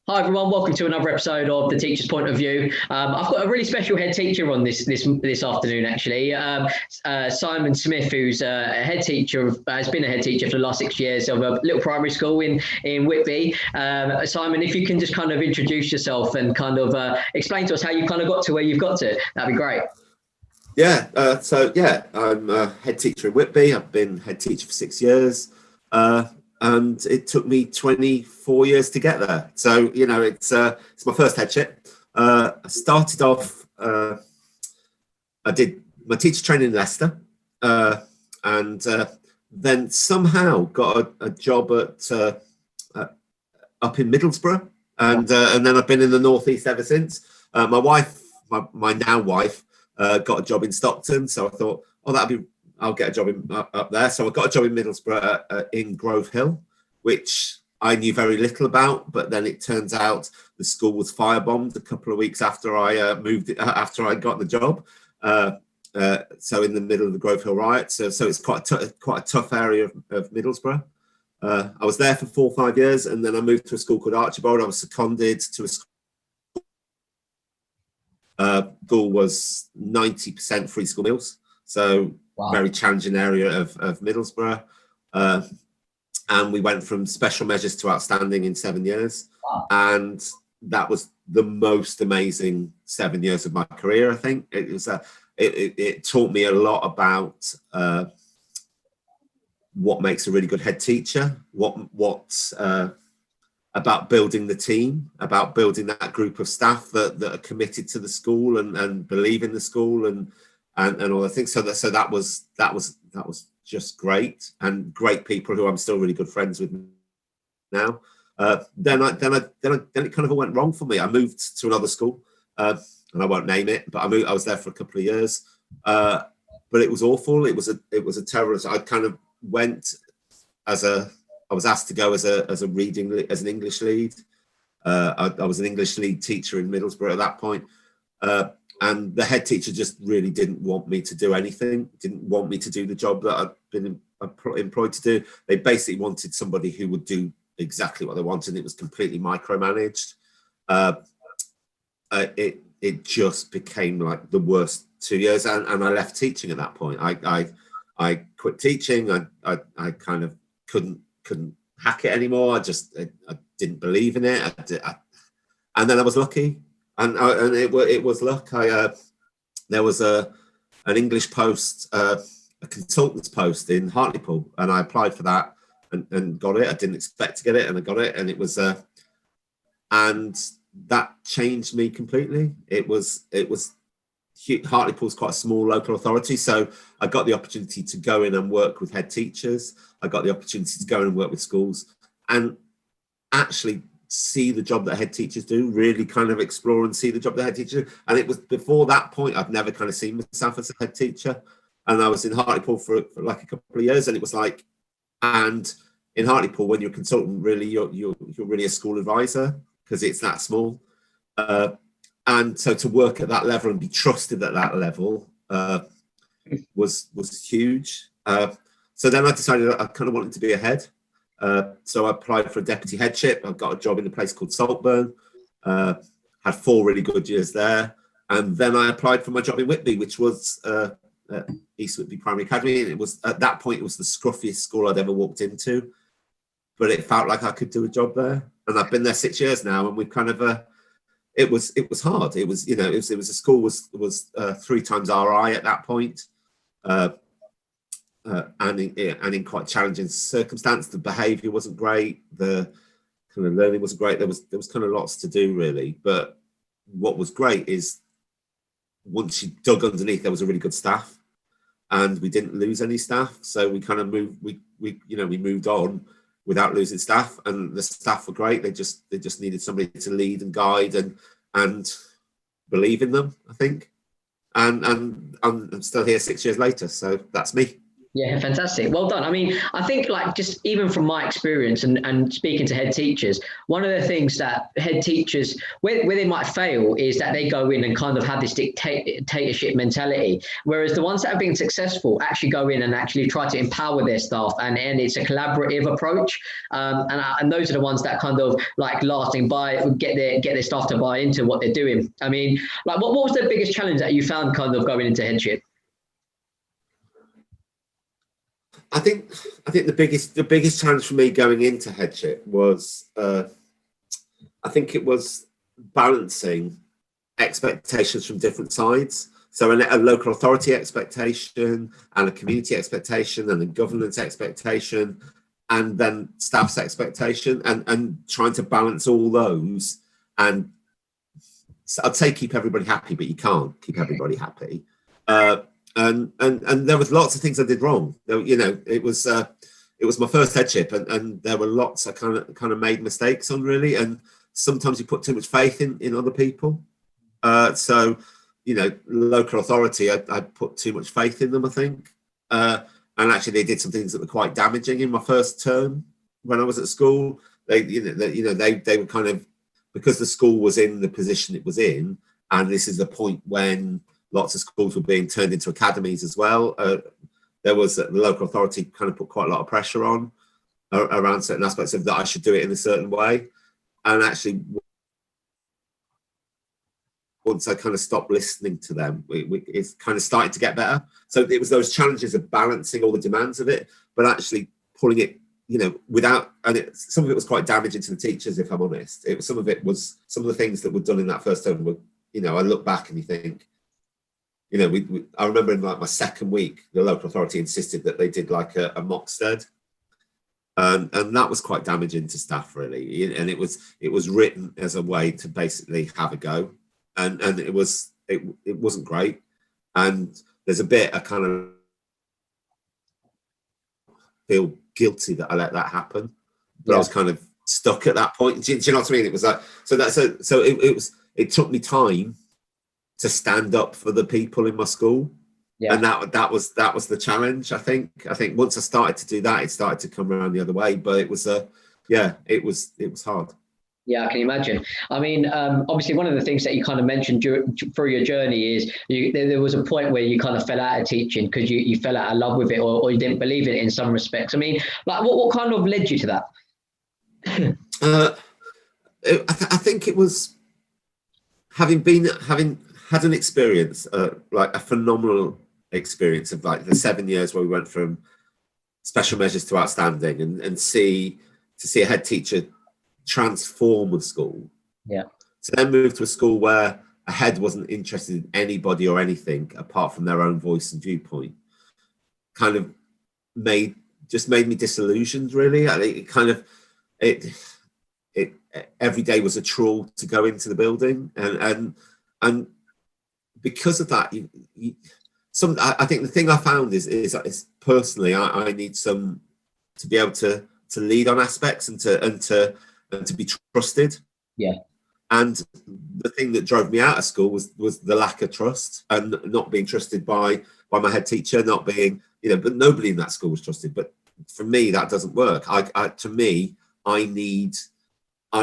Hi everyone, welcome to another episode of The Teacher's Point of View. I've got a really special head teacher on this afternoon actually. Simon Smith, who's a head teacher, has been a head teacher for the last 6 years of a little primary school in Whitby. Simon, if you can just kind of introduce yourself and kind of explain to us how you kind of got to where you've got to, that'd be great. Yeah, I'm a head teacher in Whitby. I've been head teacher for 6 years. And it took me 24 years to get there. So, you know, it's my first headship. I started off, I did my teacher training in Leicester, and then somehow got a job at up in Middlesbrough, and then I've been in the northeast ever since. My wife, my now wife, got a job in Stockton, so I thought, oh, I'll get a job up there. So I got a job in Middlesbrough in Grove Hill, which I knew very little about. But then it turns out the school was firebombed a couple of weeks after I after I got the job. So in the middle of the Grove Hill riots. So it's quite a tough area of Middlesbrough. I was there for 4 or 5 years, and then I moved to a school called Archibald. I was seconded to a school. School was 90% free school meals. So wow. Very challenging area of Middlesbrough. And we went from special measures to outstanding in 7 years. Wow. And that was the most amazing 7 years of my career, I think. It was it taught me a lot about what makes a really good head teacher, about building the team, about building that group of staff that are committed to the school and believe in the school and all the things. So that was just great, and great people who I'm still really good friends with now. Then it kind of went wrong for me. I moved to another school, and I won't name it, but I was there for a couple of years. But it was awful. It was a terrible. I kind of went I was asked to go as an English lead. I was an English lead teacher in Middlesbrough at that point. And the head teacher just really didn't want me to do anything, didn't want me to do the job that I'd been employed to do. They basically wanted somebody who would do exactly what they wanted. It was completely micromanaged. It just became like the worst 2 years, and I left teaching at that point. I quit teaching. I kind of couldn't hack it anymore. I didn't believe in it. And then I was lucky. And it was luck. There was an English post, a consultant's post in Hartlepool, and I applied for that and got it. I didn't expect to get it, and I got it, and it was and that changed me completely. It was Hartlepool's quite a small local authority, so I got the opportunity to go in and work with head teachers. I got the opportunity to go in and work with schools, and actually see the job that head teachers do, really kind of explore and see the job that head teachers do. And it was before that point, I'd never kind of seen myself as a head teacher. And I was in Hartlepool for like a couple of years, and it was like, and in Hartlepool, when you're a consultant, really, you're really a school advisor because it's that small. And so to work at that level and be trusted at that level was huge. So then I decided I kind of wanted to be a head. So I applied for a deputy headship. I got a job in a place called Saltburn. Had 4 really good years there. And then I applied for my job in Whitby, which was East Whitby Primary Academy. And it was, at that point, it was the scruffiest school I'd ever walked into. But it felt like I could do a job there. And I've been there 6 years now, and we've kind of it was hard. It was, you know, it was a school was 3 times RI at that point. And in quite challenging circumstance. The behaviour wasn't great. The kind of learning wasn't great. There was kind of lots to do really. But what was great is once you dug underneath, there was a really good staff, and we didn't lose any staff. So we kind of moved. We moved on without losing staff, and the staff were great. They just needed somebody to lead and guide and believe in them, I think. And I'm still here 6 years later. So that's me. Yeah, fantastic. Well done. I mean, I think like just even from my experience and speaking to head teachers, one of the things that head teachers, where they might fail is that they go in and kind of have this dictatorship mentality. Whereas the ones that have been successful actually go in and actually try to empower their staff, and it's a collaborative approach. And those are the ones that kind of like lasting get their staff to buy into what they're doing. I mean, like what was the biggest challenge that you found kind of going into headship? I think the biggest challenge for me going into headship was I think it was balancing expectations from different sides. So a local authority expectation and a community expectation and a governance expectation and then staff's expectation and trying to balance all those. And so I'd say keep everybody happy, but you can't keep everybody happy. And there was lots of things I did wrong. You know, it was my first headship, and there were lots I kind of made mistakes on, really. And sometimes you put too much faith in other people. So, you know, local authority, I put too much faith in them, I think. And actually, they did some things that were quite damaging in my first term when I was at school. They were kind of, because the school was in the position it was in, and this is the point when lots of schools were being turned into academies as well. There was the local authority kind of put quite a lot of pressure on around certain aspects of that I should do it in a certain way. And actually, once I kind of stopped listening to them, it's kind of started to get better. So it was those challenges of balancing all the demands of it, but actually pulling it, you know, without, and some of it was quite damaging to the teachers, if I'm honest. Some of the things that were done in that first term were, you know, I look back and you think, you know, I remember in like my second week, the local authority insisted that they did like a mock stud. And that was quite damaging to staff, really. And it was written as a way to basically have a go. And it wasn't great. And there's a bit I kind of feel guilty that I let that happen. But I was kind of stuck at that point. Do you know what I mean? It was like, it took me time to stand up for the people in my school. Yeah. And that was the challenge. I think once I started to do that, it started to come around the other way. But it was it was hard. Yeah, I can imagine. I mean, obviously, one of the things that you kind of mentioned through your journey is there was a point where you kind of fell out of teaching because you fell out of love with it, or you didn't believe it in some respects. I mean, like, what kind of led you to that? I think it was having had an experience, like a phenomenal experience of like the 7 years where we went from special measures to outstanding, and see a head teacher transform a school. Yeah. To then move to a school where a head wasn't interested in anybody or anything apart from their own voice and viewpoint, kind of made me disillusioned, really. It every day was a chore to go into the building, and because of that, I think the thing I found is personally I need to be able to lead on aspects and to be trusted. Yeah. And the thing that drove me out of school was the lack of trust, and not being trusted by my head teacher, not being, you know, but nobody in that school was trusted. But for me, that doesn't work. I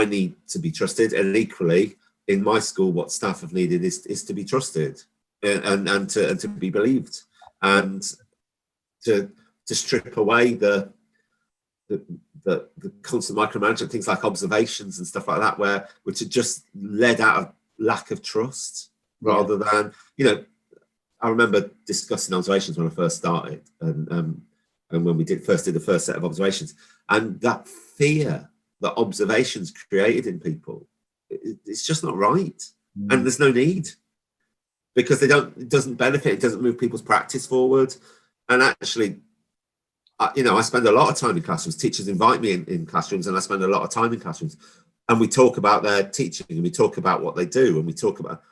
need to be trusted, and equally in my school, what staff have needed is to be trusted and to be believed, and to strip away the constant micromanagement, things like observations and stuff like that, which had just led out of lack of trust, rather than, you know, I remember discussing observations when I first started, and when we first did the first set of observations, and that fear that observations created in people, it's just not right. And there's no need, because it doesn't benefit, it doesn't move people's practice forward. And actually, you know, I spend a lot of time in classrooms. Teachers invite me in classrooms, and I spend a lot of time in classrooms, and we talk about their teaching, and we talk about what they do, and we talk about,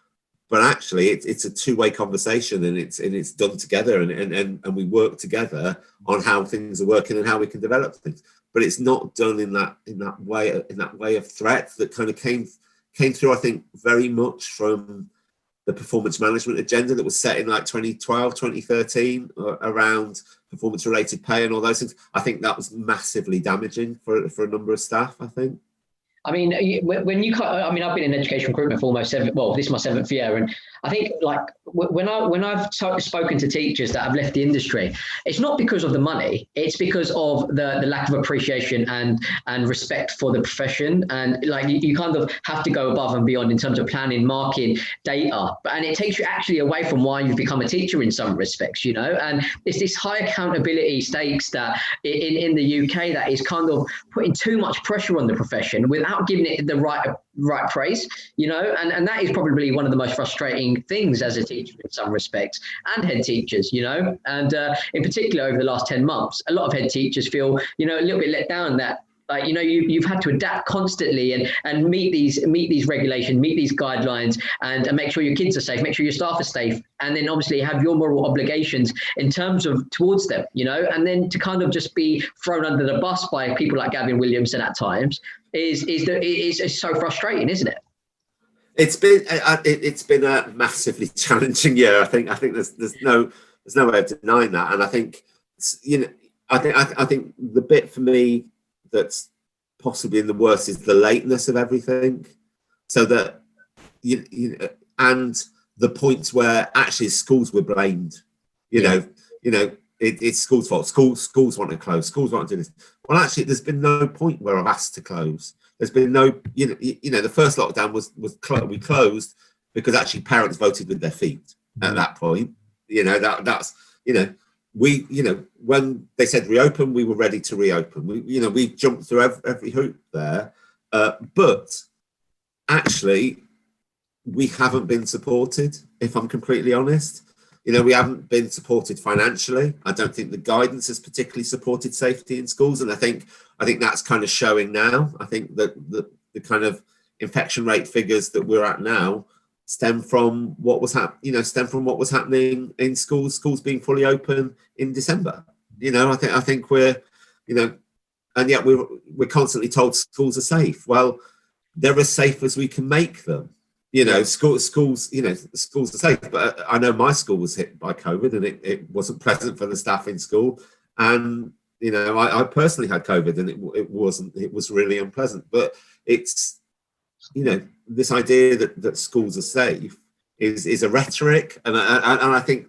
but actually it's a two-way conversation, and it's done together, and we work together on how things are working and how we can develop things. But it's not done in that way of threat that kind of came through, I think, very much from the performance management agenda that was set in like 2012, 2013 around performance related pay and all those things. I think that was massively damaging for a number of staff, I think. I mean, when you, I mean, I've been in education recruitment for almost this is my 7th year. And I think like when I've spoken to teachers that have left the industry, it's not because of the money, it's because of the lack of appreciation and respect for the profession. And like you kind of have to go above and beyond in terms of planning, marking, data. And it takes you actually away from why you've become a teacher in some respects, you know, and it's this high accountability stakes that in the UK that is kind of putting too much pressure on the profession without giving it the right praise, you know, and that is probably one of the most frustrating things as a teacher in some respects, and head teachers, you know, and in particular over the last 10 months, a lot of head teachers feel, you know, a little bit let down that you know, you've had to adapt constantly and meet these regulations, meet these guidelines, and make sure your kids are safe, make sure your staff are safe, and then obviously have your moral obligations in terms of towards them, you know, and then to kind of just be thrown under the bus by people like Gavin Williamson at times is so frustrating, isn't it? It's been a massively challenging year. I think there's no way of denying that, and I think, you know, I think the bit for me that's possibly the worst is the lateness of everything. So that you know, and the points where actually schools were blamed. You know, it's schools' fault. Schools want to close. Schools want to do this. Well, actually, there's been no point where I've asked to close. There's been no, you know, the first lockdown we closed because actually parents voted with their feet at that point. You know, that's, you know, we, you know, when they said reopen, we were ready to reopen. We jumped through every hoop there, but actually we haven't been supported, if I'm completely honest. You know, we haven't been supported financially. I don't think the guidance has particularly supported safety in schools, and I think that's kind of showing now. I think that the kind of infection rate figures that we're at now stem from what was happening in schools being fully open in December. You know, I think we're, you know, and yet we're constantly told schools are safe. Well, they're as safe as we can make them. You know, schools, you know, schools are safe, but I know my school was hit by COVID, and it wasn't pleasant for the staff in school. And, you know, I personally had COVID, and it was really unpleasant. But it's, you know, this idea that schools are safe is a rhetoric. And I think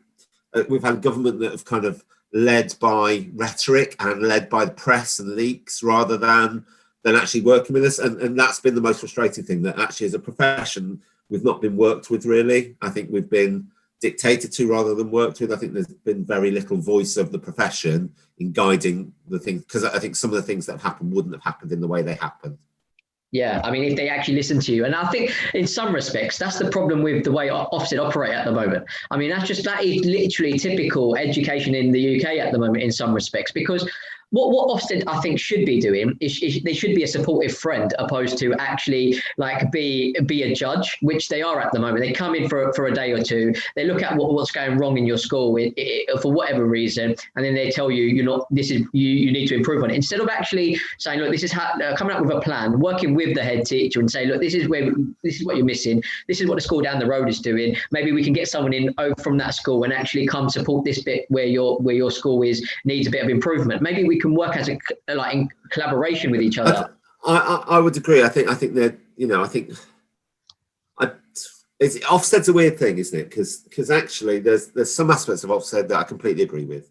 we've had government that have kind of led by rhetoric and led by the press and leaks rather than actually working with us. And that's been the most frustrating thing, that actually as a profession, we've not been worked with really. I think we've been dictated to rather than worked with. I think there's been very little voice of the profession in guiding the things, because I think some of the things that have happened wouldn't have happened in the way they happened. Yeah, I mean, if they actually listen to you. And I think in some respects, that's the problem with the way Ofsted operate at the moment. I mean, that is literally typical education in the UK at the moment in some respects, because what Ofsted, I think, should be doing is they should be a supportive friend, opposed to actually like be a judge, which they are at the moment. They come in for a day or two, they look at what's going wrong in your school for whatever reason, and then they tell you, you need to improve on it. Instead of actually saying, look, this is how, coming up with a plan, working with the head teacher and say, look, this is what you're missing. This is what the school down the road is doing. Maybe we can get someone in over from that school and actually come support this bit where your school needs a bit of improvement. Maybe we can work as in collaboration with each other. I would agree. I think that, you know, Ofsted's a weird thing, isn't it? Because actually there's some aspects of Ofsted that I completely agree with.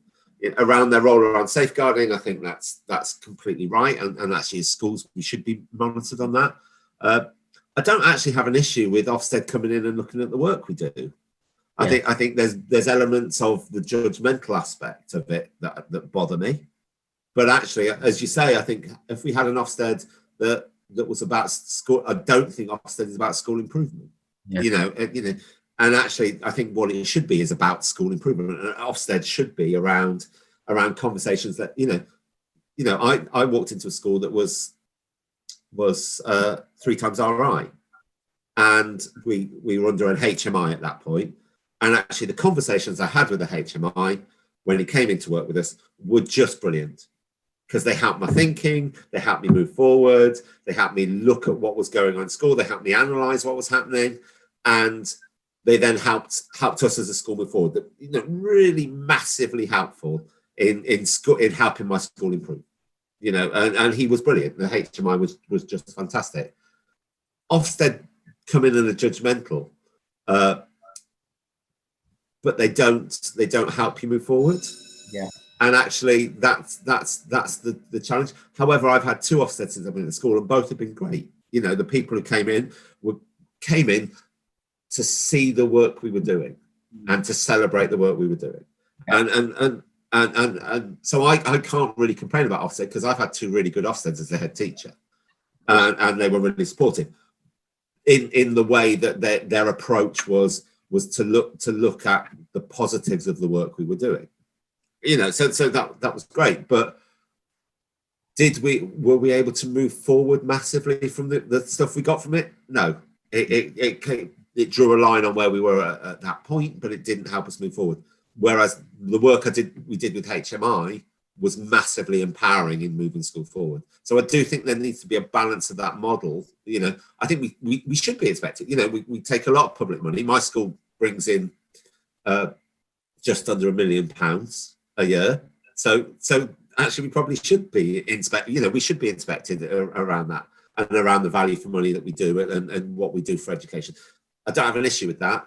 Around their role around safeguarding, I think that's completely right, and actually as schools we should be monitored on that. I don't actually have an issue with Ofsted coming in and looking at the work we do. I think there's elements of the judgmental aspect of it that bother me. But actually, as you say, I think if we had an Ofsted that was about school, I don't think Ofsted is about school improvement. Yeah. You know, and actually, I think what it should be is about school improvement. And Ofsted should be around conversations that, I walked into a school that was 3 times RI, and we were under an HMI at that point. And actually, the conversations I had with the HMI when he came in to work with us were just brilliant, because they helped my thinking, they helped me move forward, they helped me look at what was going on in school, they helped me analyse what was happening, and they then helped us as a school move forward. Really massively helpful. in school, in helping my school improve. You know, and he was brilliant. The HMI was just fantastic. Ofsted come in and are judgmental, but they don't help you move forward. Yeah. And actually, that's the challenge. However, I've had 2 Ofsteds since I've been at school, and both have been great. You know, the people who came in to see the work we were doing and to celebrate the work we were doing. Yeah. And so I can't really complain about Ofsted, because I've had 2 really good Ofsteds as a head teacher, and they were really supportive in the way that their approach was to look at the positives of the work we were doing. You know, so that was great. But were we able to move forward massively from the stuff we got from it? No, it drew a line on where we were at that point, but it didn't help us move forward. Whereas the work we did with HMI was massively empowering in moving school forward. So I do think there needs to be a balance of that model. You know, I think we should be inspected. You know, we take a lot of public money. My school brings in just under £1 million a year. So actually we probably should be inspected. You know, we should be inspected around that and around the value for money that we do and what we do for education. I don't have an issue with that.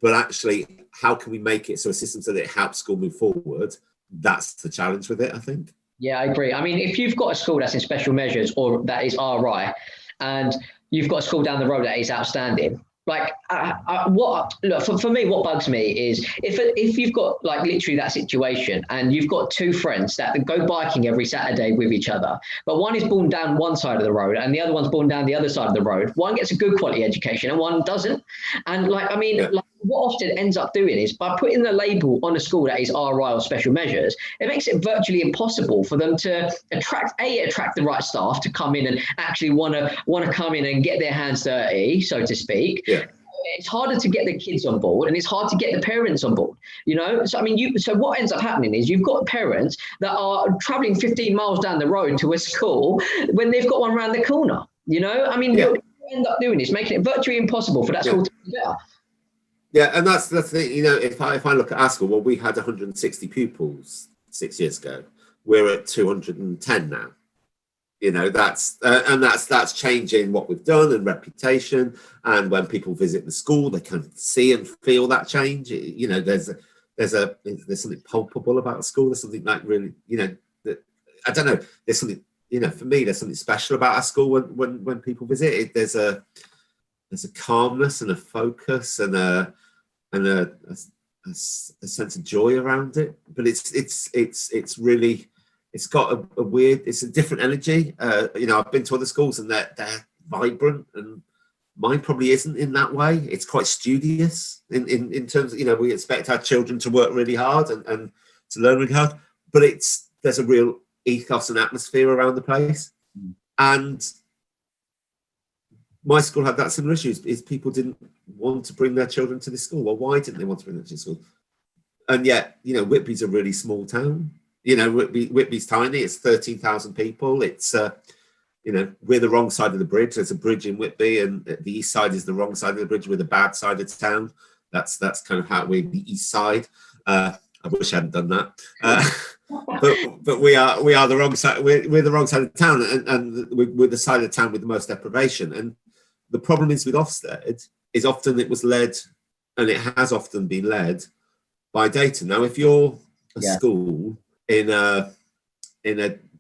But actually, how can we make it so a system so that it helps school move forward? That's the challenge with it, I think. Yeah, I agree. I mean, if you've got a school that's in special measures or that is RI, and you've got a school down the road that is outstanding, like for me, what bugs me is if you've got like literally that situation and you've got 2 friends that go biking every Saturday with each other, but one is born down one side of the road and the other one's born down the other side of the road. One gets a good quality education and one doesn't. And like, I mean, yeah. Like, what Ofsted ends up doing is by putting the label on a school that is RI or special measures, it makes it virtually impossible for them to attract the right staff to come in and actually want to come in and get their hands dirty, so to speak. Yeah. It's harder to get the kids on board and it's hard to get the parents on board, you know? So, I mean, so what ends up happening is you've got parents that are traveling 15 miles down the road to a school when they've got one around the corner, you know? I mean, what you end up doing is making it virtually impossible for that school to be better. Yeah, and that's the thing, you know, if I look at our school, well, we had 160 pupils 6 years ago. We're at 210 now. You know, that's changing what we've done and reputation. And when people visit the school, they can see and feel that change. You know, there's something palpable about the school. There's something like really, you know, that, I don't know. There's something, you know, for me, there's something special about our school when people visit it. There's a calmness and a focus and a sense of joy around it. But it's really. It's got a weird, it's a different energy. You know, I've been to other schools and they're vibrant, and mine probably isn't in that way. It's quite studious in terms of, you know, we expect our children to work really hard and to learn really hard, but there's a real ethos and atmosphere around the place. And my school had that similar issue, is people didn't want to bring their children to the school. Well, why didn't they want to bring them to the school? And yet, you know, Whitby's a really small town. You know, Whitby's tiny. It's 13,000 people. It's, you know, we're the wrong side of the bridge. There's a bridge in Whitby, and the east side is the wrong side of the bridge. We're the bad side of town. That's kind of how we're the east side. I wish I hadn't done that. But we are the wrong side. We're the wrong side of the town, and we're the side of the town with the most deprivation. And the problem is with Ofsted is often it was led, and it has often been led by data. Now, if you're a school in a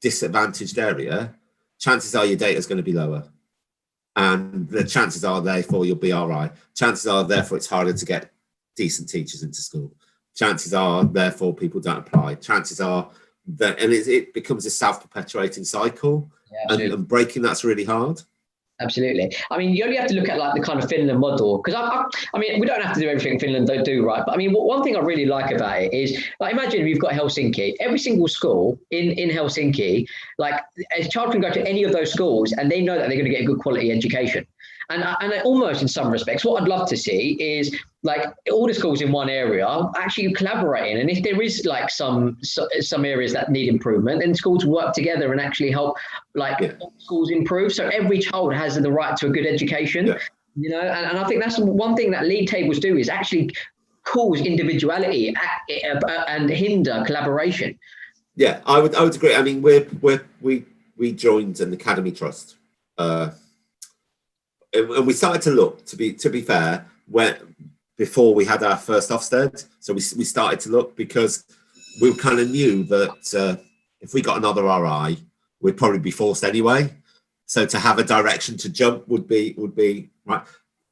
disadvantaged area, chances are your data is going to be lower, and the chances are therefore you'll be RI. Chances are therefore it's harder to get decent teachers into school. Chances are therefore people don't apply. Chances are that, and it becomes a self-perpetuating cycle, and breaking that's really hard. Absolutely. I mean, you only have to look at like the kind of Finland model, because I mean, we don't have to do everything Finland don't do, right? But I mean, one thing I really like about it is, like, imagine you've got Helsinki. Every single school in Helsinki, like a child can go to any of those schools and they know that they're going to get a good quality education. And almost in some respects, what I'd love to see is like all the schools in one area actually collaborating. And if there is like some areas that need improvement, then schools work together and actually help schools improve. So every child has the right to a good education, you know, and I think that's one thing that league tables do is actually cause individuality and hinder collaboration. Yeah, I would agree. I mean, we joined an academy trust, and we started to look. To be fair, before we had our first Ofsted, so we started to look because we kind of knew that if we got another RI, we'd probably be forced anyway. So to have a direction to jump would be right.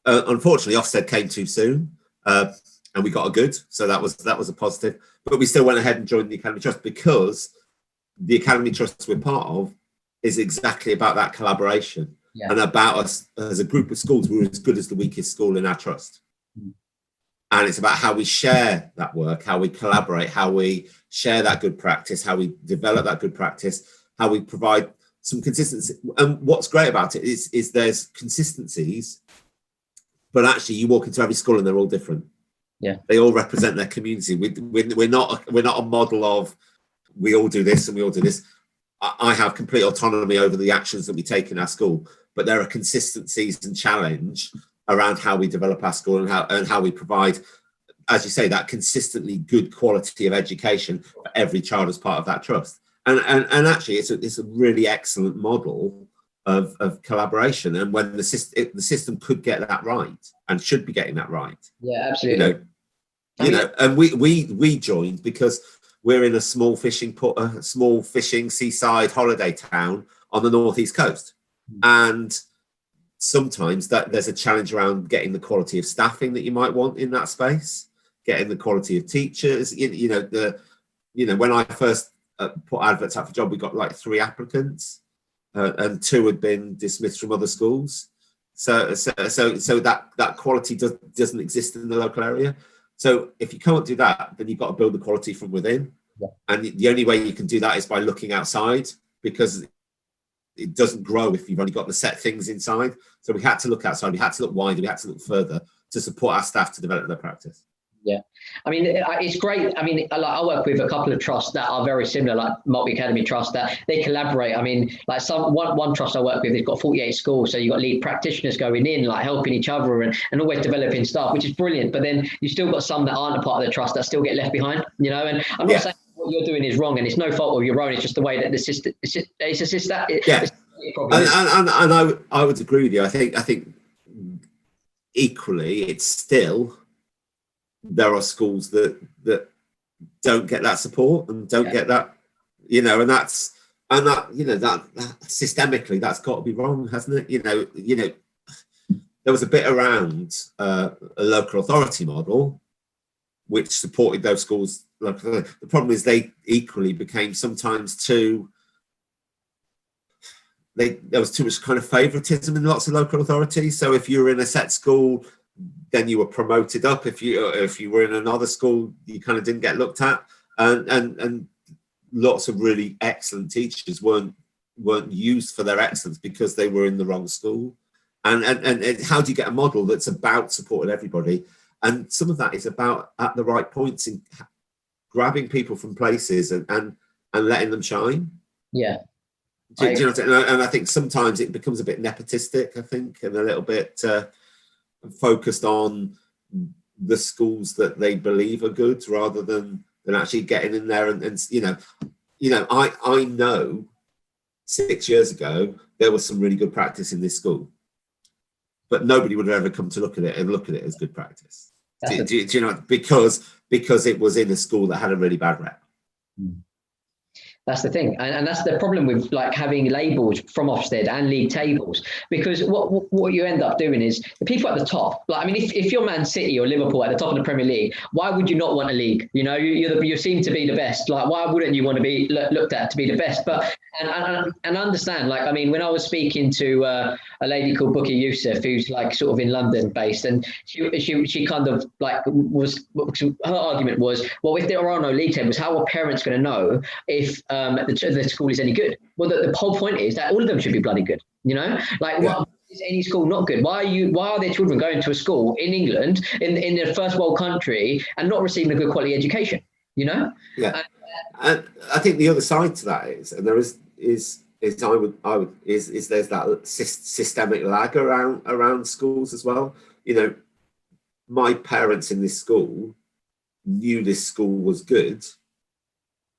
Unfortunately, Ofsted came too soon, and we got a good. So that was a positive. But we still went ahead and joined the Academy Trust because the Academy Trust we're part of is exactly about that collaboration and about us as a group of schools. We're as good as the weakest school in our trust. And it's about how we share that work, how we collaborate, how we share that good practice, how we develop that good practice, how we provide some consistency. And what's great about it is there's consistencies, but actually you walk into every school and they're all different. Yeah, they all represent their community. We're not a model of we all do this and we all do this. I have complete autonomy over the actions that we take in our school, but there are consistencies and challenge around how we develop our school and how we provide, as you say, that consistently good quality of education for every child as part of that trust. And actually, it's a really excellent model of collaboration. And when the system could get that right and should be getting that right. Yeah, absolutely. And we joined because we're in a small fishing seaside holiday town on the northeast coast, and sometimes that there's a challenge around getting the quality of staffing that you might want in that space, getting the quality of teachers. When I first put adverts out for job, we got like 3 applicants, and 2 had been dismissed from other schools. So that quality doesn't exist in the local area. So if you can't do that, then you've got to build the quality from within. Yeah. And the only way you can do that is by looking outside, because it doesn't grow if you've only got the set things inside. So we had to look outside, we had to look wider, we had to look further to support our staff to develop their practice. Yeah, I mean, it's great. I mean, I work with a couple of trusts that are very similar, like Multi Academy Trust, that they collaborate. I mean, like one trust I work with, they've got 48 schools, so you've got lead practitioners going in, like helping each other and always developing staff, which is brilliant. But then you still got some that aren't a part of the trust that still get left behind, And I'm not saying what you're doing is wrong, and it's no fault of your own. It's just the way that the system. It's a system. And I would agree with you. I think equally, it's still. There are schools that don't get that support and don't get that, and that systemically that's got to be wrong, hasn't it? There was a bit around a local authority model which supported those schools. The problem is they equally became sometimes too. There was too much kind of favoritism in lots of local authorities. So if you were in a set school, then you were promoted up. If you were in another school, you kind of didn't get looked at, and lots of really excellent teachers weren't used for their excellence because they were in the wrong school. And how do you get a model that's about supporting everybody? And some of that is about at the right points in grabbing people from places and letting them shine. Yeah. Do you know what I'm saying? And I think sometimes it becomes a bit nepotistic, I think, and a little bit focused on the schools that they believe are good rather than actually getting in there and I know 6 years ago there was some really good practice in this school, but nobody would have ever come to look at it as good practice. Do you know, because it was in a school that had a really bad rep. That's the thing, and that's the problem with like having labels from Ofsted and league tables, because what you end up doing is the people at the top. Like, I mean, if you're Man City or Liverpool at the top of the Premier League, why would you not want a league? You seem to be the best. Like, why wouldn't you want to be looked at to be the best? But and understand, like, I mean, when I was speaking to a lady called Bookie Youssef, who's like sort of in London based, and she kind of like her argument was, well, if there are no league tables, how are parents going to know if the school is any good? Well, the whole point is that all of them should be bloody good. Why is any school not good? Why are their children going to a school in England in a first world country and not receiving a good quality education? Yeah. And I think the other side to that is, and there is there's that systemic lag around schools as well. My parents in this school knew this school was good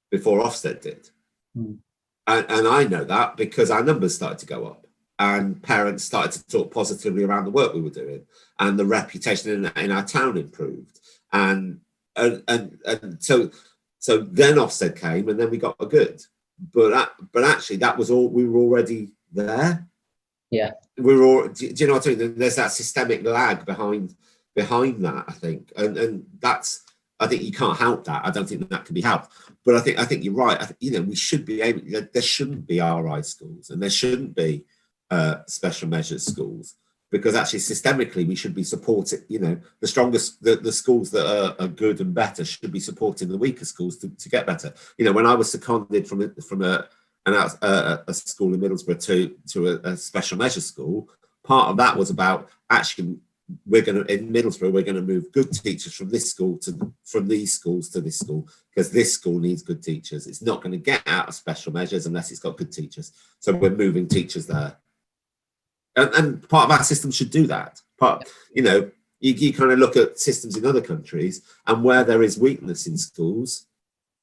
before Ofsted did. Mm. And I know that because our numbers started to go up and parents started to talk positively around the work we were doing, and the reputation in our town improved. And so then Ofsted came, and then we got a good. But actually, that was all, we were already there. Yeah. We were all, do you know what I mean? There's that systemic lag behind that, I think. And that's, I think you can't help that. I don't think that can be helped. But I think you're right. We should be able, there shouldn't be RI schools, and there shouldn't be special measures schools, because actually systemically we should be supporting, the strongest, the schools that are good and better should be supporting the weaker schools to get better. When I was seconded from a school in Middlesbrough to a special measures school, part of that was about actually, in Middlesbrough, we're going to move good teachers from these schools to this school, because this school needs good teachers. It's not going to get out of special measures unless it's got good teachers. So we're moving teachers there. And part of our system should do that. You kind of look at systems in other countries, and where there is weakness in schools,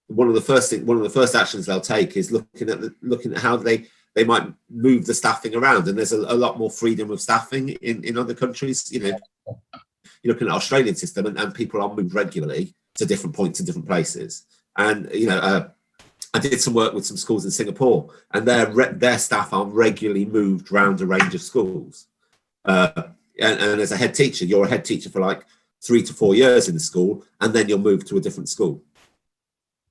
one of the first actions they'll take is looking at how they might move the staffing around. And there's a lot more freedom of staffing in other countries. You're looking at the Australian system, and people are moved regularly to different points in different places. And I did some work with some schools in Singapore, and their staff are regularly moved around a range of schools. And as a head teacher, you're a head teacher for like 3 to 4 years in the school, and then you'll move to a different school.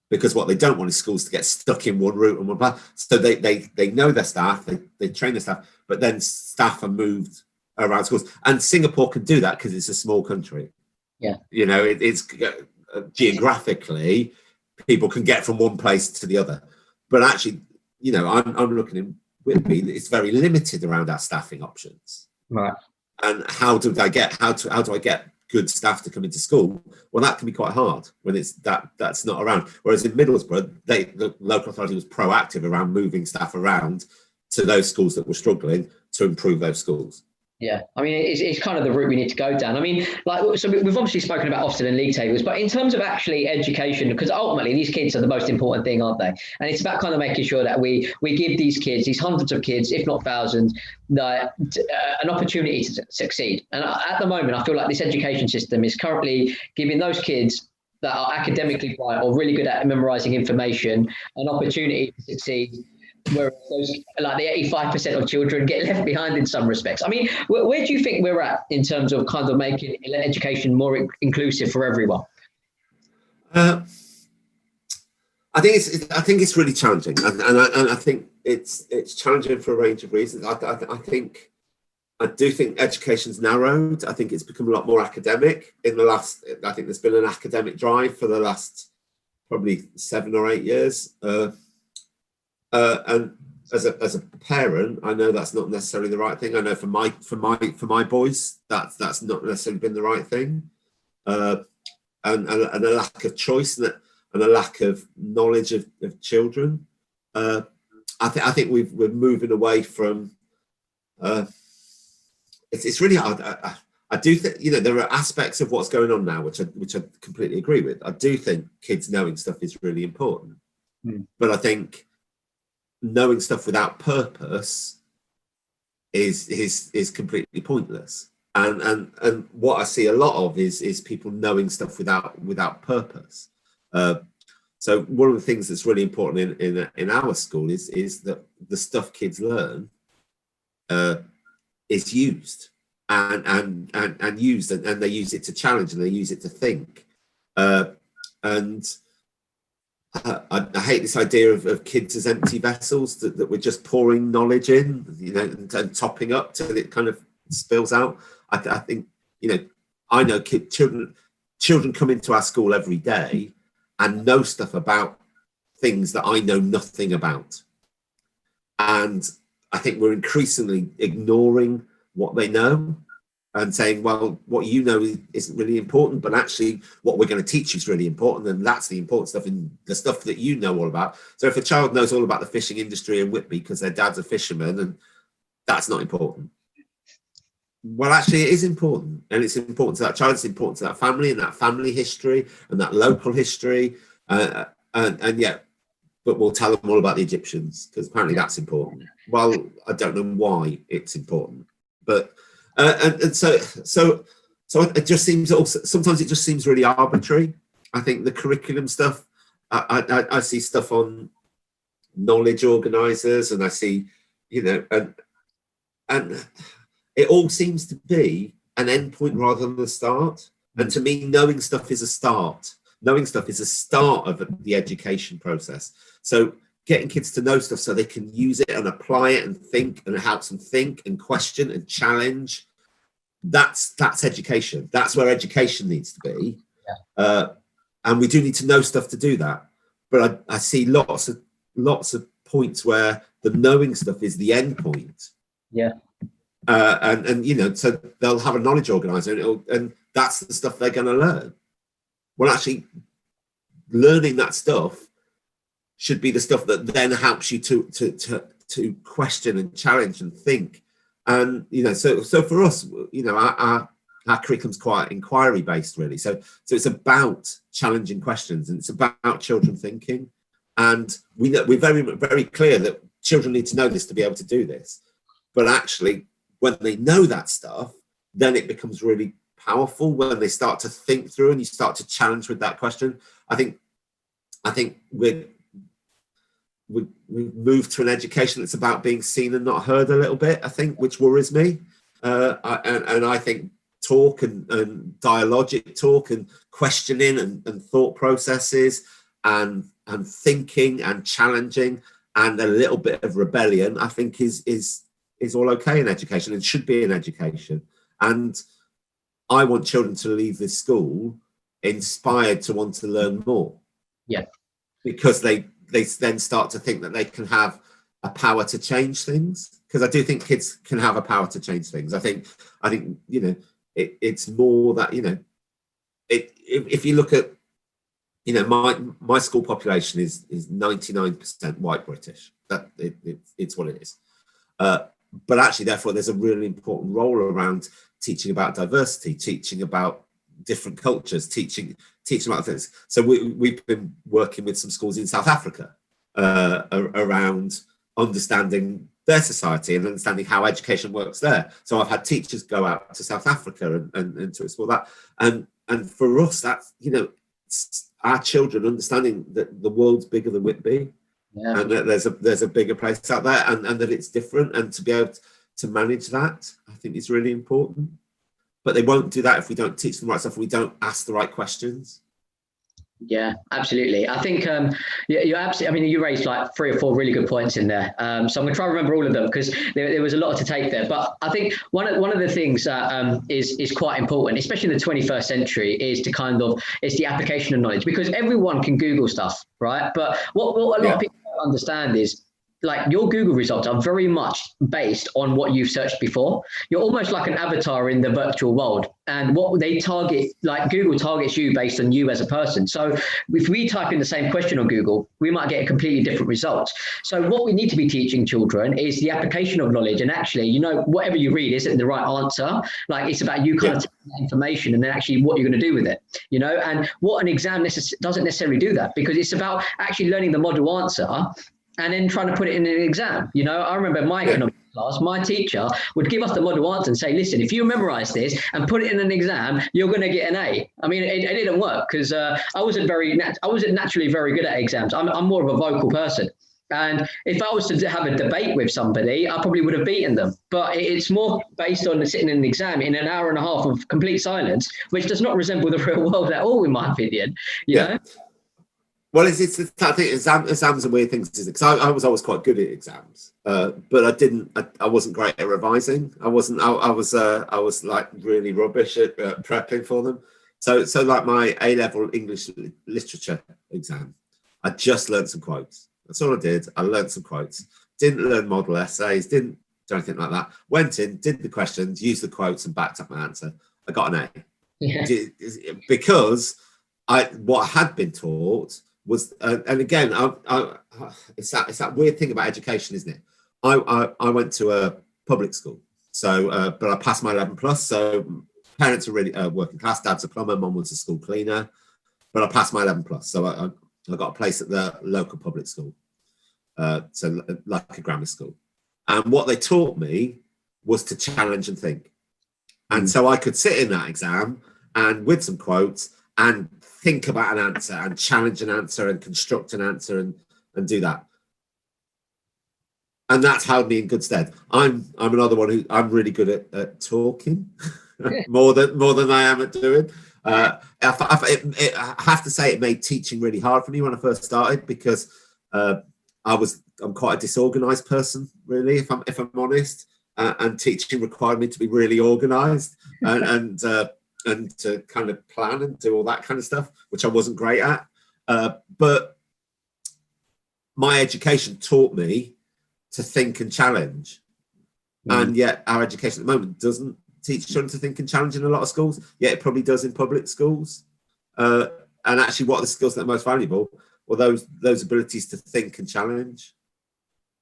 Because what they don't want is schools to get stuck in one route and one path. So they know their staff, they train their staff, but then staff are moved around schools. And Singapore can do that because it's a small country. Yeah. It's geographically, people can get from one place to the other. But actually, I'm looking in Whitby, it's very limited around our staffing options. Right. And how do I get good staff to come into school? Well, that can be quite hard when it's that's not around. Whereas in Middlesbrough, the local authority was proactive around moving staff around to those schools that were struggling to improve those schools. Yeah, I mean, it's kind of the route we need to go down. I mean, so we've obviously spoken about Ofsted and league tables, but in terms of actually education, because ultimately these kids are the most important thing, aren't they? And it's about kind of making sure that we give these kids, these hundreds of kids, if not thousands, an opportunity to succeed. And at the moment, I feel like this education system is currently giving those kids that are academically bright or really good at memorizing information an opportunity to succeed, whereas those, like the 85% of children, get left behind in some respects. I mean, where do you think we're at in terms of kind of making education more inclusive for everyone? I think it's really challenging, and I think it's challenging for a range of reasons. I do think education's narrowed. I think it's become a lot more academic in the last. I think there's been an academic drive for the last probably 7 or 8 years. And as a parent, I know that's not necessarily the right thing. I know for my boys, that's not necessarily been the right thing, and a lack of choice and a lack of knowledge of children. I think we're moving away from. It's really hard. I do think there are aspects of what's going on now which I completely agree with. I do think kids knowing stuff is really important, but I think knowing stuff without purpose is completely pointless. And what I see a lot of is people knowing stuff without purpose. So one of the things that's really important in our school is that the stuff kids learn is used and used, and they use it to challenge, and they use it to think. And I hate this idea of kids as empty vessels that we're just pouring knowledge in, and topping up till it kind of spills out. I think, I know children come into our school every day and know stuff about things that I know nothing about. And I think we're increasingly ignoring what they know and saying, well, what you know isn't really important, but actually what we're going to teach you is really important, and that's the important stuff, and the stuff that you know all about. So if a child knows all about the fishing industry in Whitby because their dad's a fisherman, and that's not important. Well, actually, it is important, and it's important to that child. It's important to that family and that family history and that local history, and yet, but we'll tell them all about the Egyptians because apparently that's important. Well, I don't know why it's important, but and so it just seems also sometimes it just seems really arbitrary. I think the curriculum stuff. I see stuff on knowledge organisers, and I see, and it all seems to be an end point rather than a start. And to me, knowing stuff is a start. Knowing stuff is a start of the education process. So getting kids to know stuff so they can use it and apply it and think, and it helps them think and question and challenge. That's education. That's where education needs to be. Yeah. And we do need to know stuff to do that. But I see lots of points where the knowing stuff is the end point. Yeah. And so they'll have a knowledge organizer, and that's the stuff they're going to learn. Well, actually, learning that stuff should be the stuff that then helps you to question and challenge and think. And so for us, our curriculum's quite inquiry based, really. So it's about challenging questions, and it's about children thinking. And we're very, very clear that children need to know this to be able to do this. But actually, when they know that stuff, then it becomes really powerful when they start to think through and you start to challenge with that question. I think we've moved to an education that's about being seen and not heard a little bit, I think, which worries me. And I think talk and dialogic talk and questioning and thought processes and thinking and challenging and a little bit of rebellion, I think is all okay in education and should be in education. And I want children to leave this school inspired to want to learn more. Yeah. Because they then start to think that they can have a power to change things. Because I do think kids can have a power to change things. I think it's more that, if you look at, my school population is 99% white British. That it's what it is. But actually, therefore, there's a really important role around teaching about diversity, teaching about different cultures, teaching about things. So we've been working with some schools in South Africa around understanding their society and understanding how education works there. So I've had teachers go out to South Africa and to explore that. And for us, that's, our children understanding that the world's bigger than Whitby. Yeah. And that there's a bigger place out there, and that it's different, and to be able to manage that, I think is really important. But they won't do that if we don't teach them the right stuff, we don't ask the right questions. Yeah, absolutely. I think you're absolutely. I mean, you raised like 3 or 4 really good points in there. So I'm going to try to remember all of them because there was a lot to take there. But I think one of the things that is quite important, especially in the 21st century, is it's the application of knowledge, because everyone can Google stuff, right? But what a lot of people don't understand is, like, your Google results are very much based on what you've searched before. You're almost like an avatar in the virtual world, and what they target, like Google targets you based on you as a person. So if we type in the same question on Google, we might get a completely different result. So what we need to be teaching children is the application of knowledge, and actually, whatever you read isn't the right answer. Like, it's about you kind of taking that information and then actually what you're going to do with it, and what an exam doesn't necessarily do that, because it's about actually learning the model answer and then trying to put it in an exam. I remember my economics class, my teacher would give us the model answer and say, listen, if you memorize this and put it in an exam, you're going to get an A. I mean, it didn't work because I wasn't naturally very good at exams. I'm more of a vocal person. And if I was to have a debate with somebody, I probably would have beaten them. But it's more based on sitting in an exam in an hour and a half of complete silence, which does not resemble the real world at all, in my opinion. You know? Well, it's I think exams are weird things, because I was always quite good at exams, but I wasn't great at revising. I was like really rubbish at prepping for them. So like my A-level English literature exam, I just learned some quotes. That's all I did. I learned some quotes. Didn't learn model essays. Didn't do anything like that. Went in, did the questions, used the quotes, and backed up my answer. I got an A. Yeah. Because what I had been taught was, and again, it's that weird thing about education, isn't it? I went to a public school, but I passed my 11 plus. So parents are really working class. Dad's a plumber, mum was a school cleaner, but I passed my 11 plus. So I got a place at the local public school, so like a grammar school. And what they taught me was to challenge and think. And so I could sit in that exam and with some quotes and think about an answer and challenge an answer and construct an answer and do that. And that's held me in good stead. I'm another one who I'm really good at talking more than I am at doing. I have to say it made teaching really hard for me when I first started, because I'm quite a disorganized person, really, if I'm honest. And teaching required me to be really organized and to kind of plan and do all that kind of stuff, which I wasn't great at. But my education taught me to think and challenge. And yet our education at the moment doesn't teach children to think and challenge in a lot of schools, yet it probably does in public schools. And actually, what are the skills that are most valuable? Well, those abilities to think and challenge.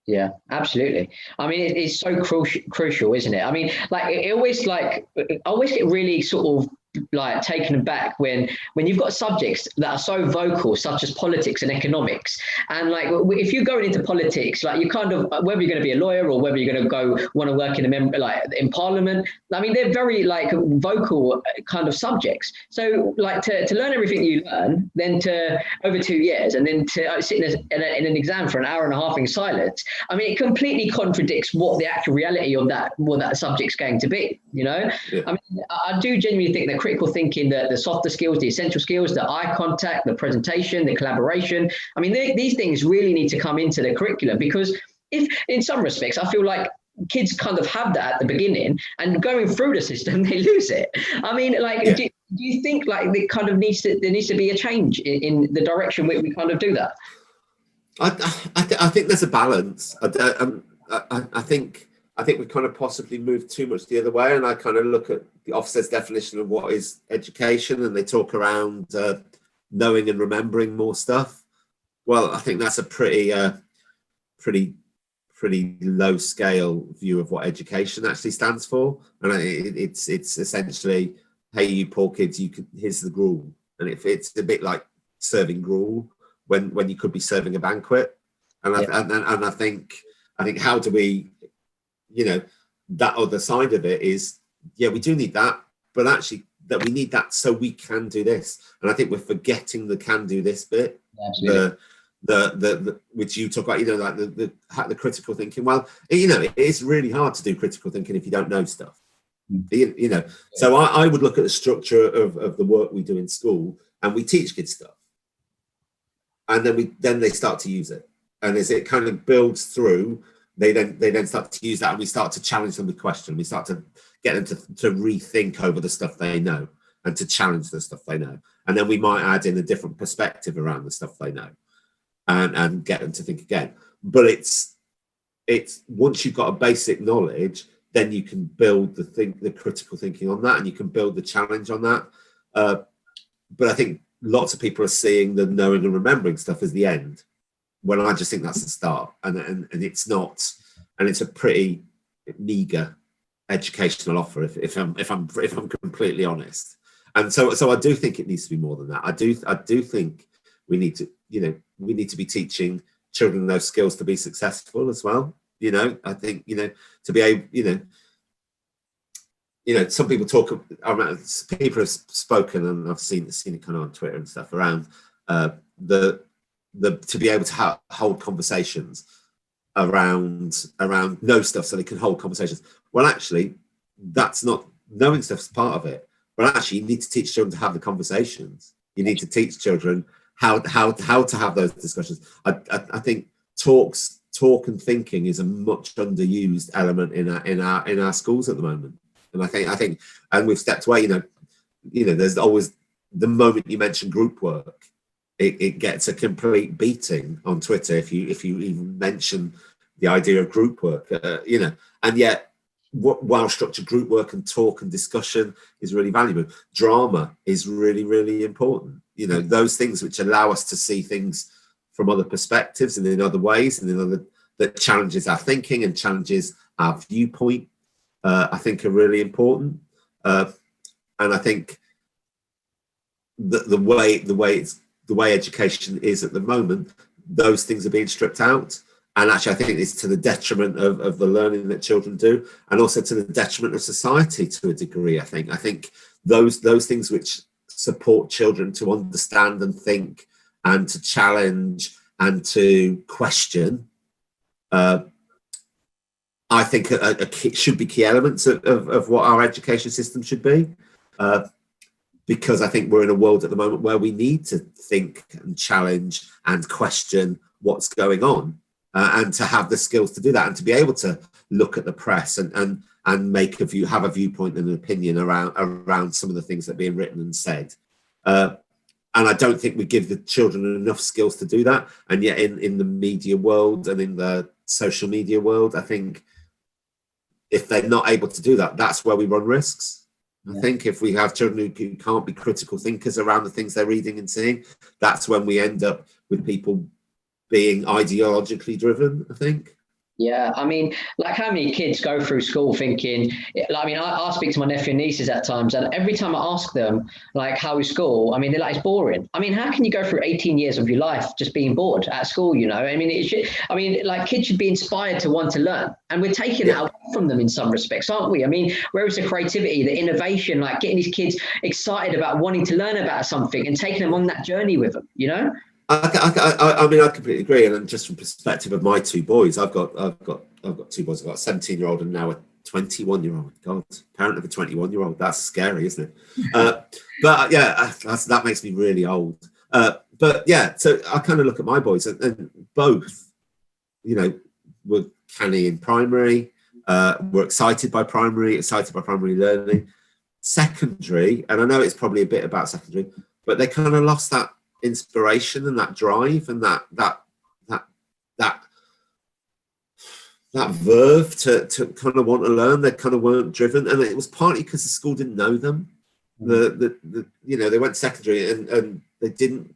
Yeah, absolutely. I mean, it's so crucial, isn't it? I mean, like, I always get really sort of like taken aback when you've got subjects that are so vocal, such as politics and economics. And like, if you're going into politics, like, you kind of, whether you're going to be a lawyer or whether you're going to go want to work in Parliament, I mean, they're very like vocal kind of subjects. So like to learn everything you learn, then to over 2 years, and then to sit in an exam for an hour and a half in silence. I mean, it completely contradicts what the actual reality of that subject's going to be. You know, yeah. I mean, I do genuinely think that critical thinking, the softer skills, the essential skills, the eye contact, the presentation, the collaboration. I mean, these things really need to come into the curriculum, because if in some respects, I feel like kids kind of have that at the beginning, and going through the system, they lose it. I mean, like, yeah. do you think like there needs to be a change in the direction where we kind of do that? I think there's a balance. I think we kind of possibly moved too much the other way, and I kind of look at the Ofsted definition of what is education, and they talk around knowing and remembering more stuff. Well, I think that's a pretty low scale view of what education actually stands for, and it's essentially, hey, you poor kids, here's the gruel, and it's a bit like serving gruel when you could be serving a banquet, and I think how do we, you know, that other side of it is, yeah, we do need that, but actually that we need that so we can do this. And I think we're forgetting the can do this bit. Absolutely. The which you talk about, you know, like the critical thinking. Well, you know, it's really hard to do critical thinking if you don't know stuff. You know, so I would look at the structure of the work we do in school, and we teach kids stuff, and then they start to use it, and as it kind of builds through, they then start to use that, and we start to challenge them with questions. We start to get them to rethink over the stuff they know and to challenge the stuff they know, and then we might add in a different perspective around the stuff they know, and get them to think again. But it's once you've got a basic knowledge, then you can build the critical thinking on that, and you can build the challenge on that. But I think lots of people are seeing the knowing and remembering stuff as the end, when I just think that's the start, and it's not, and it's a pretty meager educational offer if I'm completely honest. And so I do think it needs to be more than that. I do think we need to be teaching children those skills to be successful as well. You know, I think, you know, to be able, you know, some people talk around, people have spoken, and I've seen it kind of on Twitter and stuff around to be able to hold conversations around know stuff, so they can hold conversations. Well, actually, that's not, knowing stuff's part of it, but actually you need to teach children to have the conversations. You need to teach children how to have those discussions. I think talk and thinking is a much underused element in our schools at the moment. And I think, and we've stepped away. You know, there's always, the moment you mention group work, it gets a complete beating on Twitter if you even mention the idea of group work. You know, and yet, while structured group work and talk and discussion is really valuable, drama is really, really important. You know, those things which allow us to see things from other perspectives and in other ways, and that challenges our thinking and challenges our viewpoint. I think are really important. And I think the way education is at the moment, those things are being stripped out. And actually, I think it's to the detriment of the learning that children do, and also to the detriment of society to a degree. I think those things which support children to understand and think and to challenge and to question, I think should be key elements of what our education system should be. Because I think we're in a world at the moment where we need to think and challenge and question what's going on. And to have the skills to do that, and to be able to look at the press and have a viewpoint and an opinion around some of the things that are being written and said. And I don't think we give the children enough skills to do that. And yet in the media world and in the social media world, I think if they're not able to do that, that's where we run risks. I think if we have children who can't be critical thinkers around the things they're reading and seeing, that's when we end up with people being ideologically driven, I think. Yeah, I mean, like how many kids go through school thinking, I mean, I speak to my nephew and nieces at times, and every time I ask them, like, how is school? I mean, they're like, it's boring. I mean, how can you go through 18 years of your life just being bored at school, you know? I mean, like kids should be inspired to want to learn, and we're taking that away from them in some respects, aren't we? I mean, where is the creativity, the innovation, like getting these kids excited about wanting to learn about something and taking them on that journey with them, you know? I mean, I completely agree. And just from perspective of my two boys, I've got two boys. I've got a 17-year-old and now a 21-year-old. God, parent of a 21-year-old. That's scary, isn't it? But yeah, that makes me really old. But yeah, so I kind of look at my boys, and both, you know, were canny in primary. Were excited by primary learning. Secondary, and I know it's probably a bit about secondary, but they kind of lost that inspiration and that drive and that verve to kind of want to learn. They kind of weren't driven, and it was partly because the school didn't know them. You know, they went secondary and they didn't.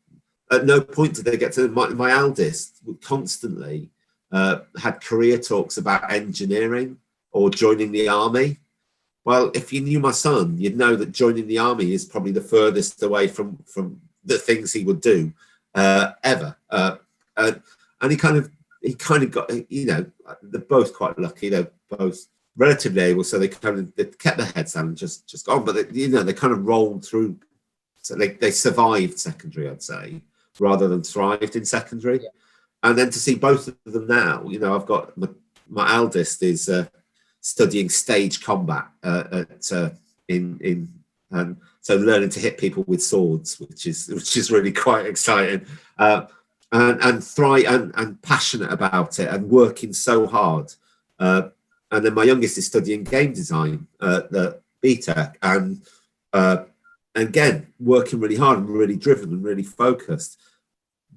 At no point did they get to my eldest. Constantly had career talks about engineering or joining the army. Well, if you knew my son, you'd know that joining the army is probably the furthest away from the things he would do ever. And he kind of got, you know, they're both quite lucky. They're both relatively able, so they kept their heads down and just gone. But they kind of rolled through. So they survived secondary, I'd say, rather than thrived in secondary. Yeah. And then to see both of them now, you know, I've got my eldest is studying stage combat so learning to hit people with swords, which is really quite exciting, and thrive and passionate about it and working so hard. And then my youngest is studying game design at the BTEC, and again working really hard and really driven and really focused.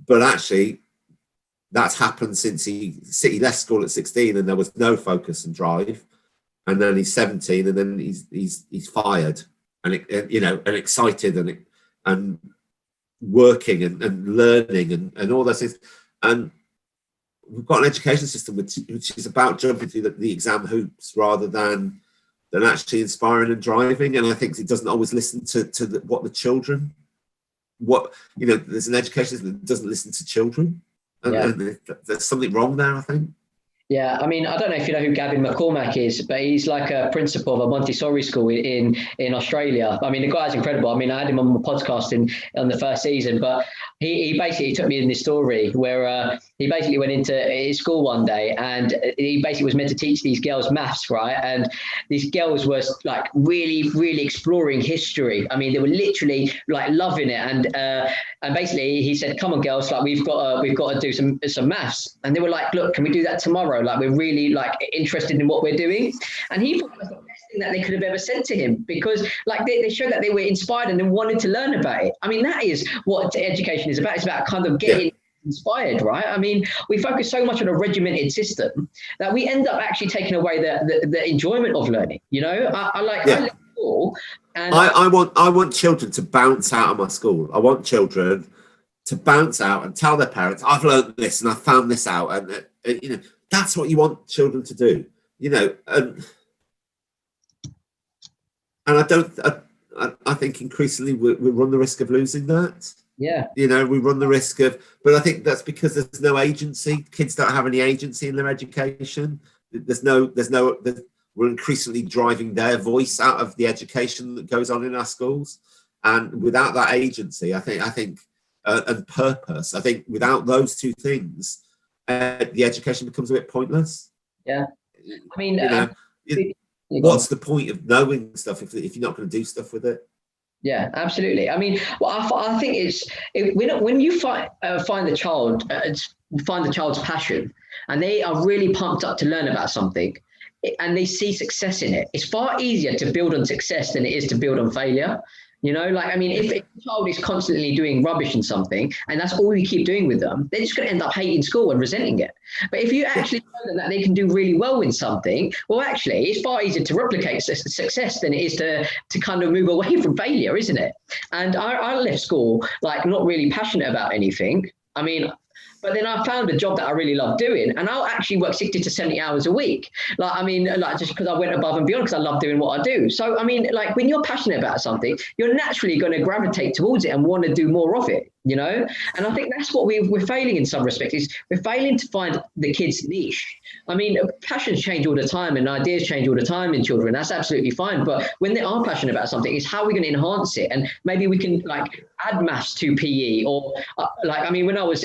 But actually, that's happened since he left school at 16, and there was no focus and drive. And then he's 17, and then he's fired. And excited and working and learning and all those things. And we've got an education system which is about jumping through the exam hoops rather than actually inspiring and driving. And I think it doesn't always listen to what the children, there's an education system that doesn't listen to children. And there's something wrong there, I think. Yeah, I mean, I don't know if you know who Gavin McCormack is, but he's like a principal of a Montessori school in Australia. I mean, the guy's incredible. I mean, I had him on my podcast on the first season, but he basically took me in this story where he basically went into his school one day, and he basically was meant to teach these girls maths, right? And these girls were like really, really exploring history. I mean, they were literally like loving it. And basically he said, come on girls, like we've got to do some maths. And they were like, look, can we do that tomorrow? Like we're really like interested in what we're doing. And he thought it was the best thing that they could have ever said to him, because like they showed that they were inspired and they wanted to learn about it. I mean, that is what education is about. It's about kind of getting inspired, right? I mean, we focus so much on a regimented system that we end up actually taking away the enjoyment of learning. You know, I live school, and I want children to bounce out of my school. I want children to bounce out and tell their parents, I've learned this and I found this out, and you know, that's what you want children to do. You know, and and I think increasingly we run the risk of losing that. Yeah. You know, we run the risk of, but I think that's because there's no agency. Kids don't have any agency in their education. We're increasingly driving their voice out of the education that goes on in our schools. And without that agency, I think, and purpose, I think without those two things, the education becomes a bit pointless. Yeah. I mean, what's the point of knowing stuff if you're not going to do stuff with it? Yeah, absolutely. I mean, well, I think when you find the child's passion, and they are really pumped up to learn about something, and they see success in it, it's far easier to build on success than it is to build on failure. You know, like, I mean, if a child is constantly doing rubbish in something and that's all you keep doing with them, they're just going to end up hating school and resenting it. But if you actually show them that they can do really well in something, well, actually, it's far easier to replicate success than it is to kind of move away from failure, isn't it? And I left school, like, not really passionate about anything. I mean, but then I found a job that I really love doing, and I'll actually work 60 to 70 hours a week. Like, I mean, like, just because I went above and beyond, because I love doing what I do. So, I mean, like, when you're passionate about something, you're naturally going to gravitate towards it and want to do more of it, you know? And I think that's what we're failing in some respects, is we're failing to find the kids' niche. I mean, passions change all the time and ideas change all the time in children. That's absolutely fine. But when they are passionate about something, it's how we're going to enhance it. And maybe we can, like, add maths to PE, or like, I mean, when I was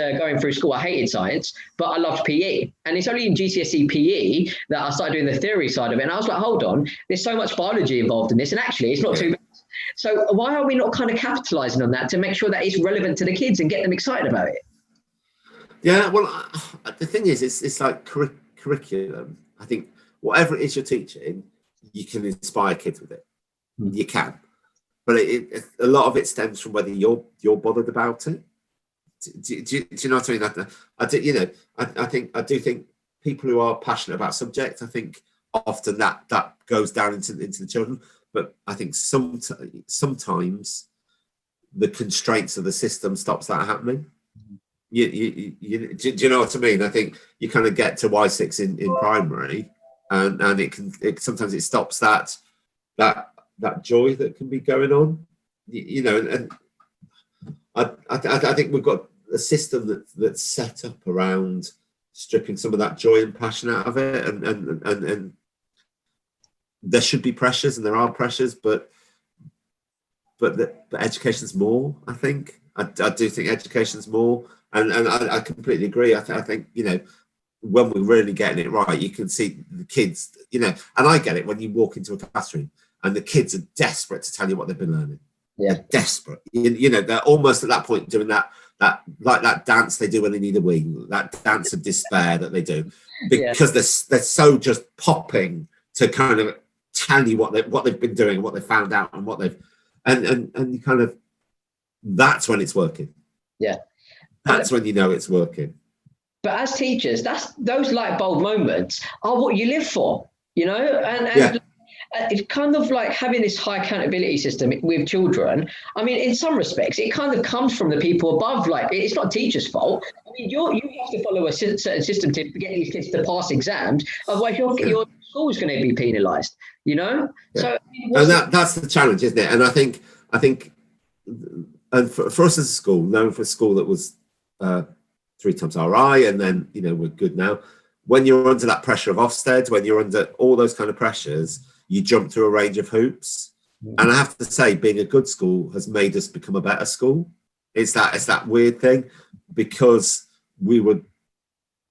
going through school, I hated science, but I loved PE. And it's only in GCSE PE that I started doing the theory side of it. And I was like, hold on, there's so much biology involved in this. And actually, it's not too bad. So why are we not kind of capitalizing on that to make sure that it's relevant to the kids and get them excited about it? Yeah, well, the thing is, it's like curriculum. I think whatever it is you're teaching, you can inspire kids with it. You can. But a lot of it stems from whether you're bothered about it. Do you know what I mean? I do think people who are passionate about subject, I think often that goes down into the children. But I think sometimes the constraints of the system stops that happening. Do you know what I mean? I think you kind of get to Y6 in primary, and sometimes it stops that joy that can be going on, you know. And I think we've got a system that's set up around stripping some of that joy and passion out of it, and there should be pressures, and there are pressures, but education's more. I think I do think education's more, and I completely agree. I think, you know, when we're really getting it right, you can see the kids, you know, and I get it when you walk into a classroom and the kids are desperate to tell you what they've been learning. Yeah, they're desperate. You know, they're almost at that point doing that like that dance they do when they need a wee, that dance of despair that they do, because they're so just popping to kind of tell you what they've been doing, what they found out, and what they've and you kind of, that's when it's working. Yeah, that's when you know it's working. But as teachers, those light bulb moments are what you live for, you know. And it's kind of like having this high accountability system with children. I mean, in some respects, it kind of comes from the people above. Like, it's not teachers' fault. I mean, you have to follow a certain system to get these kids to pass exams. Otherwise, your school's going to be penalised. You know. Yeah. So, and that's the challenge, isn't it? And I think, and for us as a school, known for a school that was 3 times RI, and then, you know, we're good now. When you're under that pressure of Ofsted, when you're under all those kind of pressures, you jump through a range of hoops. And I have to say, being a good school has made us become a better school. It's that weird thing, because we were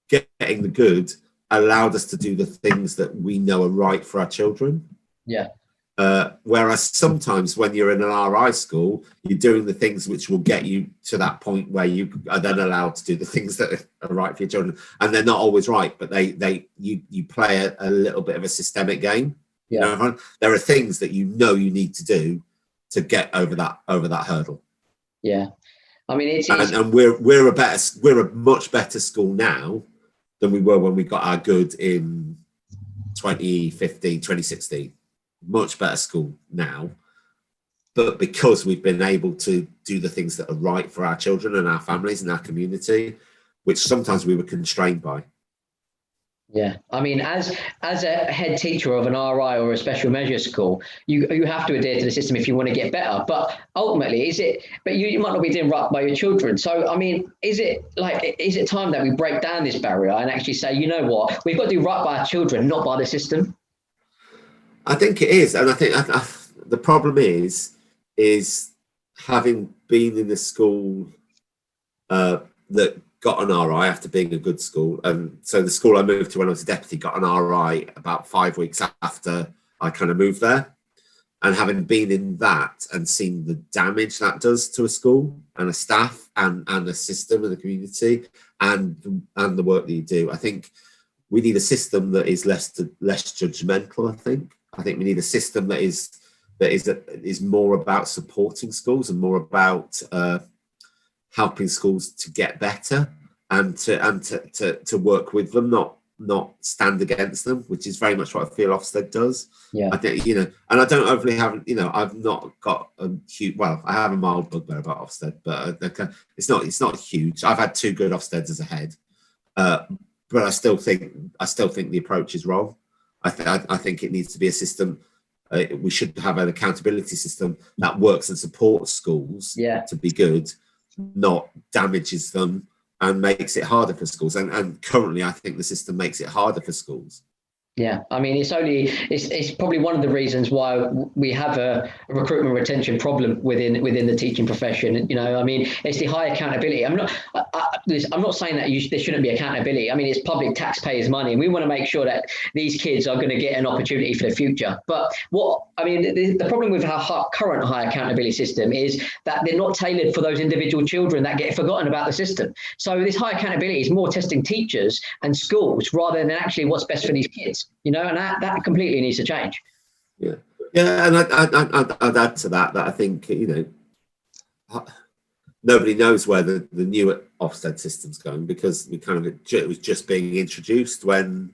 getting the good allowed us to do the things that we know are right for our children. Yeah. Whereas sometimes when you're in an RI school, you're doing the things which will get you to that point where you are then allowed to do the things that are right for your children, and they're not always right, but you play a little bit of a systemic game. You know, there are things that you know you need to do to get over that hurdle. Yeah, I mean, and we're a much better school now than we were when we got our good in 2015, 2016. Much better school now, but because we've been able to do the things that are right for our children and our families and our community, which sometimes we were constrained by. Yeah, I mean, as a head teacher of an RI or a special measure school, you have to adhere to the system if you want to get better. But ultimately, is it? But you might not be doing right by your children. So, I mean, is it time that we break down this barrier and actually say, you know what, we've got to do right by our children, not by the system? I think it is, and I think the problem is having been in the school that got an RI after being a good school. And so the school I moved to when I was a deputy got an RI about 5 weeks after I kind of moved there. And having been in that and seen the damage that does to a school and a staff and a system and the community and the work that you do, I think we need a system that is less judgmental. I think we need a system that is more about supporting schools and more about helping schools to get better and to work with them, not stand against them, which is very much what I feel Ofsted does. Yeah. I think, and I don't overly have, I've not got a huge, well, I have a mild bugbear about Ofsted, but it's not huge. I've had 2 good Ofsteds as a head, but I still think the approach is wrong. I think it needs to be a system. We should have an accountability system that works and supports schools to be good, not damages them and makes it harder for schools. And currently, I think the system makes it harder for schools. Yeah, I mean, it's probably one of the reasons why we have a recruitment retention problem within the teaching profession. I mean, it's the high accountability. I'm not saying that there shouldn't be accountability. I mean, it's public taxpayers' money, and we want to make sure that these kids are going to get an opportunity for the future. But the problem with our current high accountability system is that they're not tailored for those individual children that get forgotten about the system. So this high accountability is more testing teachers and schools rather than actually what's best for these kids. And that completely needs to change. Yeah, and I'd add to that I think nobody knows where the new Ofsted system's going, because it was just being introduced when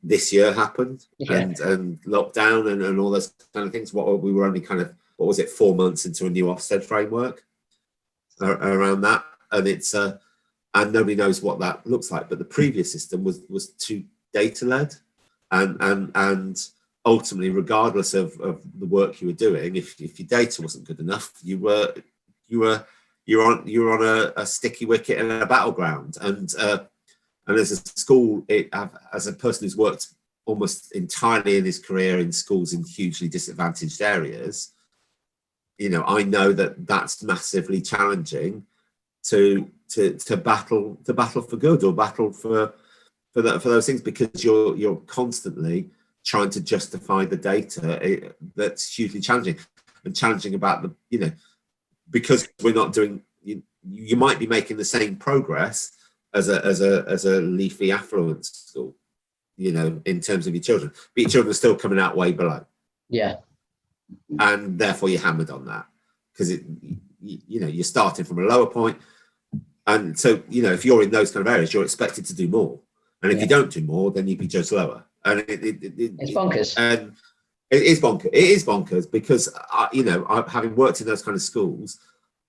this year happened and lockdown and all those kind of things. We were only 4 months into a new Ofsted framework around that, and it's and nobody knows what that looks like. But the previous system was too data-led, and ultimately, regardless of the work you were doing, if your data wasn't good enough, you were on a sticky wicket in a battleground. And as a school, as a person who's worked almost entirely in his career in schools in hugely disadvantaged areas, I know that that's massively challenging to battle for good, or battle for those things, because you're constantly trying to justify the data. That's hugely challenging, and challenging about because we're not doing. You might be making the same progress as a leafy affluent school, in terms of your children, but your children are still coming out way below. Yeah, and therefore you're hammered on that, because you're starting from a lower point, and so if you're in those kind of areas, you're expected to do more. And if you don't do more, then you'd be judged lower. And it's bonkers. And it is bonkers. It is bonkers because, having worked in those kind of schools,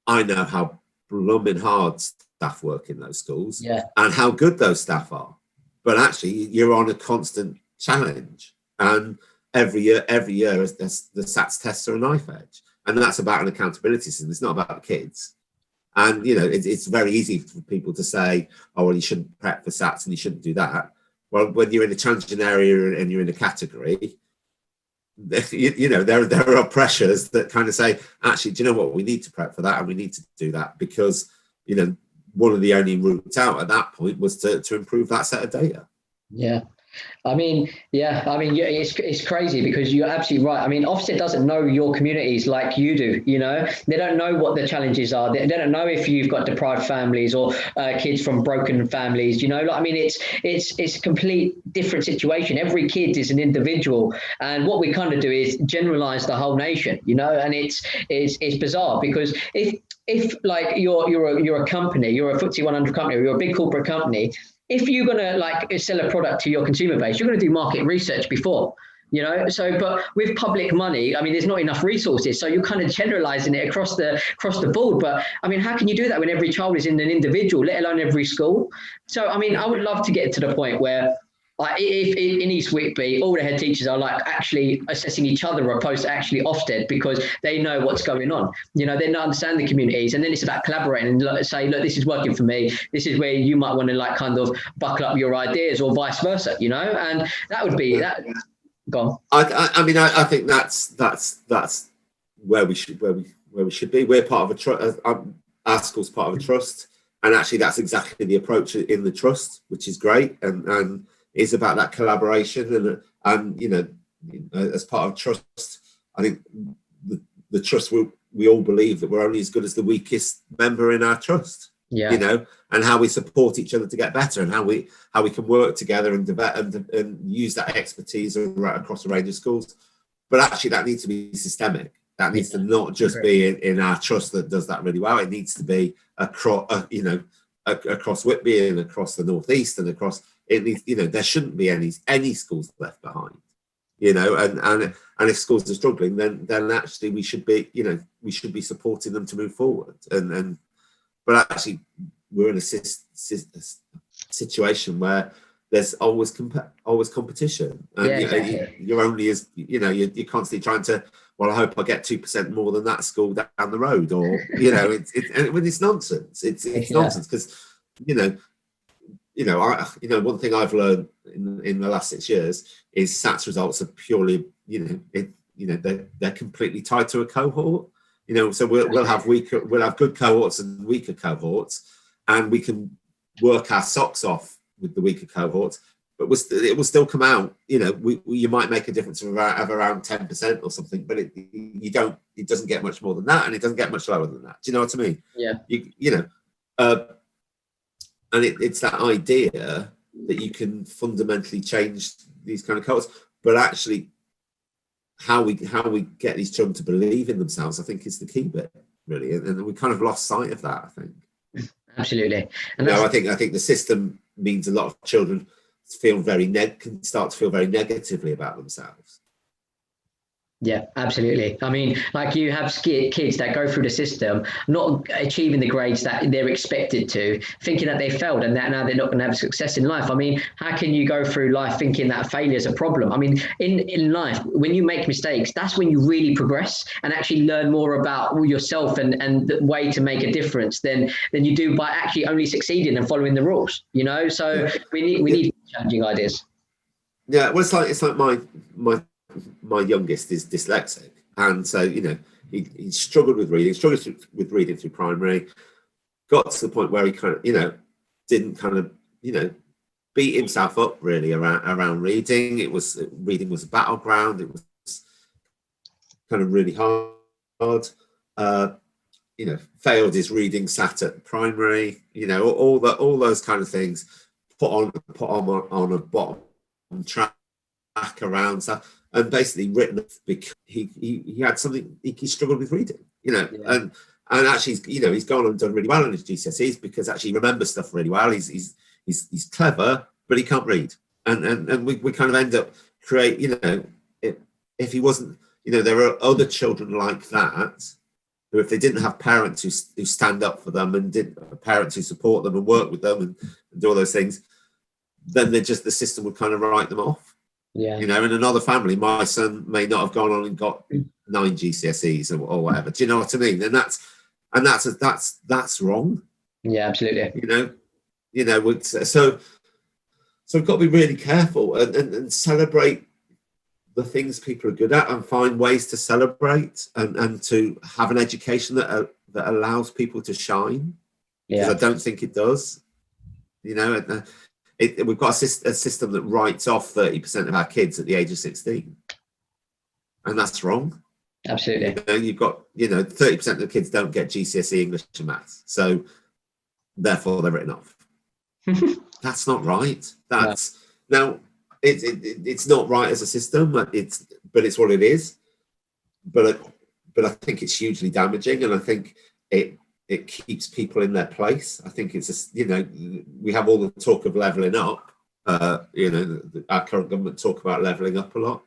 I know how blooming hard staff work in those schools, and how good those staff are. But actually, you're on a constant challenge. And every year, the SATs tests are a knife edge. And that's about an accountability system. It's not about the kids. And, it's very easy for people to say, oh, well, you shouldn't prep for SATs and you shouldn't do that. Well, when you're in a challenging area and you're in a category, there are pressures that kind of say, actually, do you know what? We need to prep for that, and we need to do that because, one of the only routes out at that point was to improve that set of data. Yeah. It's crazy, because you're absolutely right. I mean, Ofsted doesn't know your communities like you do. They don't know what the challenges are. They don't know if you've got deprived families or kids from broken families. It's a complete different situation. Every kid is an individual, and what we kind of do is generalize the whole nation. And it's bizarre, because if like you're a company, you're a FTSE 100 company, or you're a big corporate company. If you're going to sell a product to your consumer base, you're going to do market research before. So, but with public money, I mean, there's not enough resources, so you're kind of generalizing it across the board. But I mean, how can you do that when every child is in an individual, let alone every school? So, I mean, I would love to get to the point where, like, if in East Whitby, all the head teachers are like actually assessing each other opposed to actually Ofsted, because they know what's going on. They understand the communities, and then it's about collaborating and say, look, this is working for me. This is where you might want to like kind of buckle up your ideas, or vice versa. And that would be that. Go on. I mean, I think that's where we should be. We're part of a trust. Our school's part of a trust, and actually, that's exactly the approach in the trust, which is great, and is about that collaboration. And as part of trust, I think the trust we all believe that we're only as good as the weakest member in our trust. Yeah. And how we support each other to get better, and how we can work together and develop and use that expertise right across a range of schools. But actually, that needs to be systemic. That needs to not just be in our trust that does that really well. It needs to be across, across Whitby and across the northeast and across. It needs, there shouldn't be any schools left behind. And if schools are struggling, then actually we should be supporting them to move forward. But actually, we're in a situation where there's always competition, and you're only as you're constantly trying to. Well, I hope I get 2% more than that school down the road, or it's nonsense. It's nonsense, because one thing I've learned in the last 6 years is SATs results are purely they're completely tied to a cohort. So we'll have good cohorts and weaker cohorts, and we can work our socks off with the weaker cohorts, but it will still come out. You might make a difference of around 10% or something, but it doesn't get much more than that, and it doesn't get much lower than that. Do you know what I mean? Yeah. And it's that idea that you can fundamentally change these kind of cohorts, but actually, how we get these children to believe in themselves, I think, is the key bit, really, and we kind of lost sight of that, I think. Absolutely. And I think the system means a lot of children can start to feel very negatively about themselves. Yeah, absolutely. I mean, like, you have kids that go through the system, not achieving the grades that they're expected to, thinking that they failed and that now they're not going to have success in life. I mean, how can you go through life thinking that failure is a problem? I mean, in life, when you make mistakes, that's when you really progress and actually learn more about yourself and the way to make a difference than you do by actually only succeeding and following the rules. So we need challenging ideas. Yeah, well, it's like my youngest is dyslexic, and so he struggled with reading through primary, got to the point where he kind of didn't kind of beat himself up really around reading. Reading was a battleground. It was kind of really hard. Failed his reading sat at primary. All those kind of things put on a bottom track around stuff. And basically written because he had something, he struggled with reading, and actually he's gone and done really well in his GCSEs because actually he remembers stuff really well. He's clever, but he can't read, and we kind of end up if he wasn't, there are other children like that who, if they didn't have parents who stand up for them and parents who support them and work with them and do all those things, then the system would kind of write them off. Yeah. In another family, my son may not have gone on and got 9 GCSEs or whatever. Do you know what I mean? And that's wrong. Yeah, absolutely. So we've got to be really careful and celebrate the things people are good at and find ways to celebrate and to have an education that allows people to shine. Yeah. Because I don't think it does. We've got a system that writes off 30% of our kids at the age of 16, and that's wrong. Absolutely. You've got 30% of the kids don't get GCSE English and maths, so therefore they're written off. That's not right. Now it's not right as a system, but it's what it is. But I think it's hugely damaging, and I think it keeps people in their place. I think it's just, we have all the talk of levelling up. Our current government talk about levelling up a lot.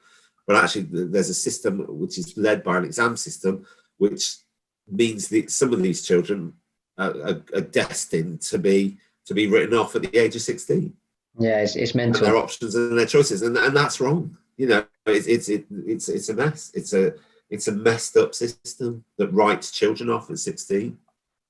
but actually there's a system which is led by an exam system, which means that some of these children are destined to be written off at the age of 16. Yeah, it's mental. And their options and their choices, and that's wrong. You know, it's a mess. It's a messed up system that writes children off at 16.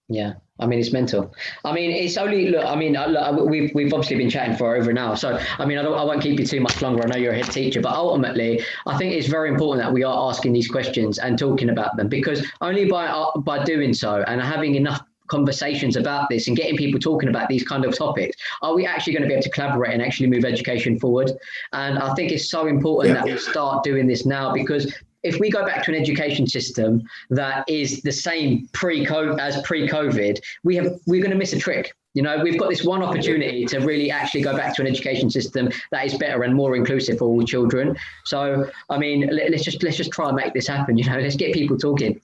Yeah, I mean, it's mental. I mean, it's only, look, I mean, look, we've obviously been chatting for over an hour. So, I mean, I won't keep you too much longer. I know you're a head teacher, but ultimately, I think it's very important that we are asking these questions and talking about them, because only by doing so and having enough conversations about this and getting people talking about these kind of topics, are we actually going to be able to collaborate and actually move education forward? And I think it's so important that we start doing this now, because if we go back to an education system that is the same pre-COVID, we're going to miss a trick. You know, we've got this one opportunity to really actually go back to an education system that is better and more inclusive for all children. So, I mean, let's just try and make this happen. You know, let's get people talking.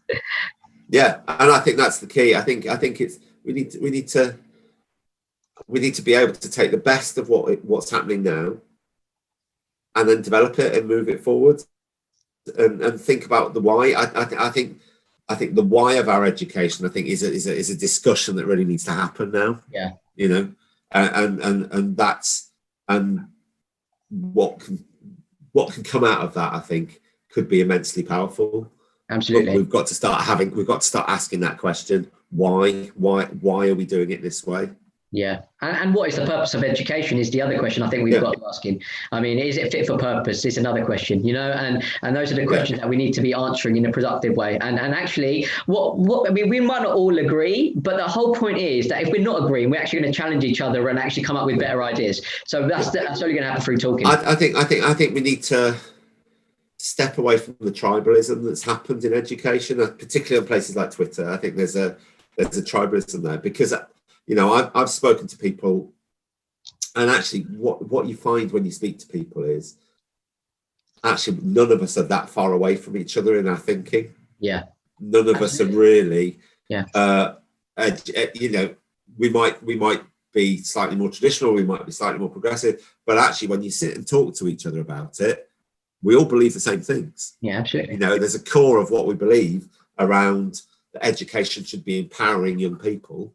Yeah, and I think that's the key. I think it's we need to be able to take the best of what's happening now, and then develop it and move it forward, and think about the why. I think the why of our education, I think, is a discussion that really needs to happen now. Yeah, you know, and what can come out of that, I think, could be immensely powerful. Absolutely. But we've got to start asking that question. Why are we doing it this way? Yeah. And what is the purpose of education is the other question I think we've got to asking. I mean, is it fit for purpose is another question, you know, and those are the questions that we need to be answering in a productive way. And actually what I mean, we might not all agree, but the whole point is that if we're not agreeing, we're actually going to challenge each other and actually come up with better ideas. So that's only going to happen through talking. I think we need to step away from the tribalism that's happened in education, particularly on places like Twitter. I think there's a tribalism there, because, you know, I've spoken to people, and actually what you find when you speak to people is actually none of us are that far away from each other in our thinking. Yeah. None of us are really, you know, we might be slightly more traditional, we might be slightly more progressive, but actually when you sit and talk to each other about it, we all believe the same things. Yeah, absolutely. You know, there's a core of what we believe around that education should be empowering young people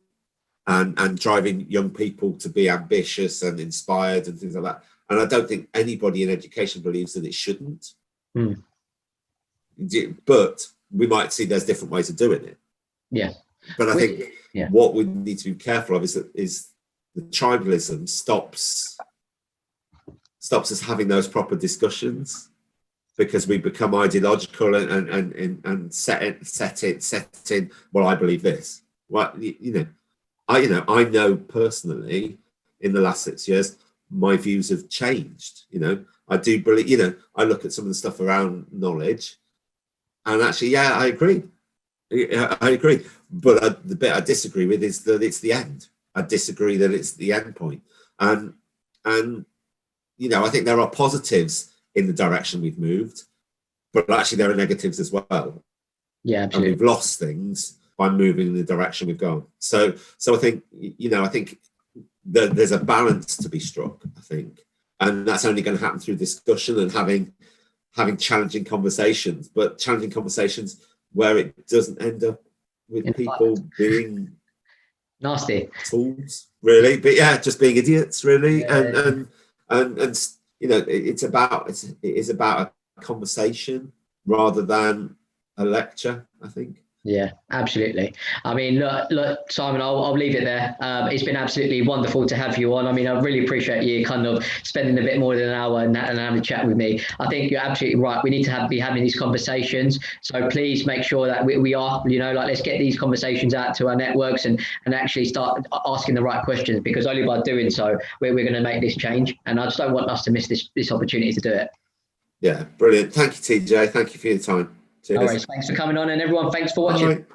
and driving young people to be ambitious and inspired and things like that. And I don't think anybody in education believes that it shouldn't. But we might see there's different ways of doing it. Yeah. But I think what we need to be careful of is the tribalism stops us having those proper discussions, because we become ideological and set in. Well, I believe this. Well, I know personally, in the last 6 years, my views have changed. You know, I do believe. You know, I look at some of the stuff around knowledge, and actually, I agree. I agree. But the bit I disagree with is that it's the end. I disagree that it's the end point. And you know, I think there are positives in the direction we've moved, but actually there are negatives as well. Yeah, absolutely. And we've lost things by moving in the direction we've gone. So I think, you know, I think there's a balance to be struck, I think. And that's only going to happen through discussion and having challenging conversations, but challenging conversations where it doesn't end up with people being nasty tools, really. But yeah, just being idiots, really. And you know, it is about a conversation rather than a lecture, I think. Yeah, absolutely. I mean, look, Simon, I'll leave it there. It's been absolutely wonderful to have you on. I mean, I really appreciate you kind of spending a bit more than an hour and having a chat with me. I think you're absolutely right. We need to be having these conversations. So please make sure that we are, you know, like, let's get these conversations out to our networks and actually start asking the right questions, because only by doing so, we're going to make this change. And I just don't want us to miss this opportunity to do it. Yeah, brilliant. Thank you, TJ. Thank you for your time. All right, thanks for coming on, and everyone, thanks for watching. Bye.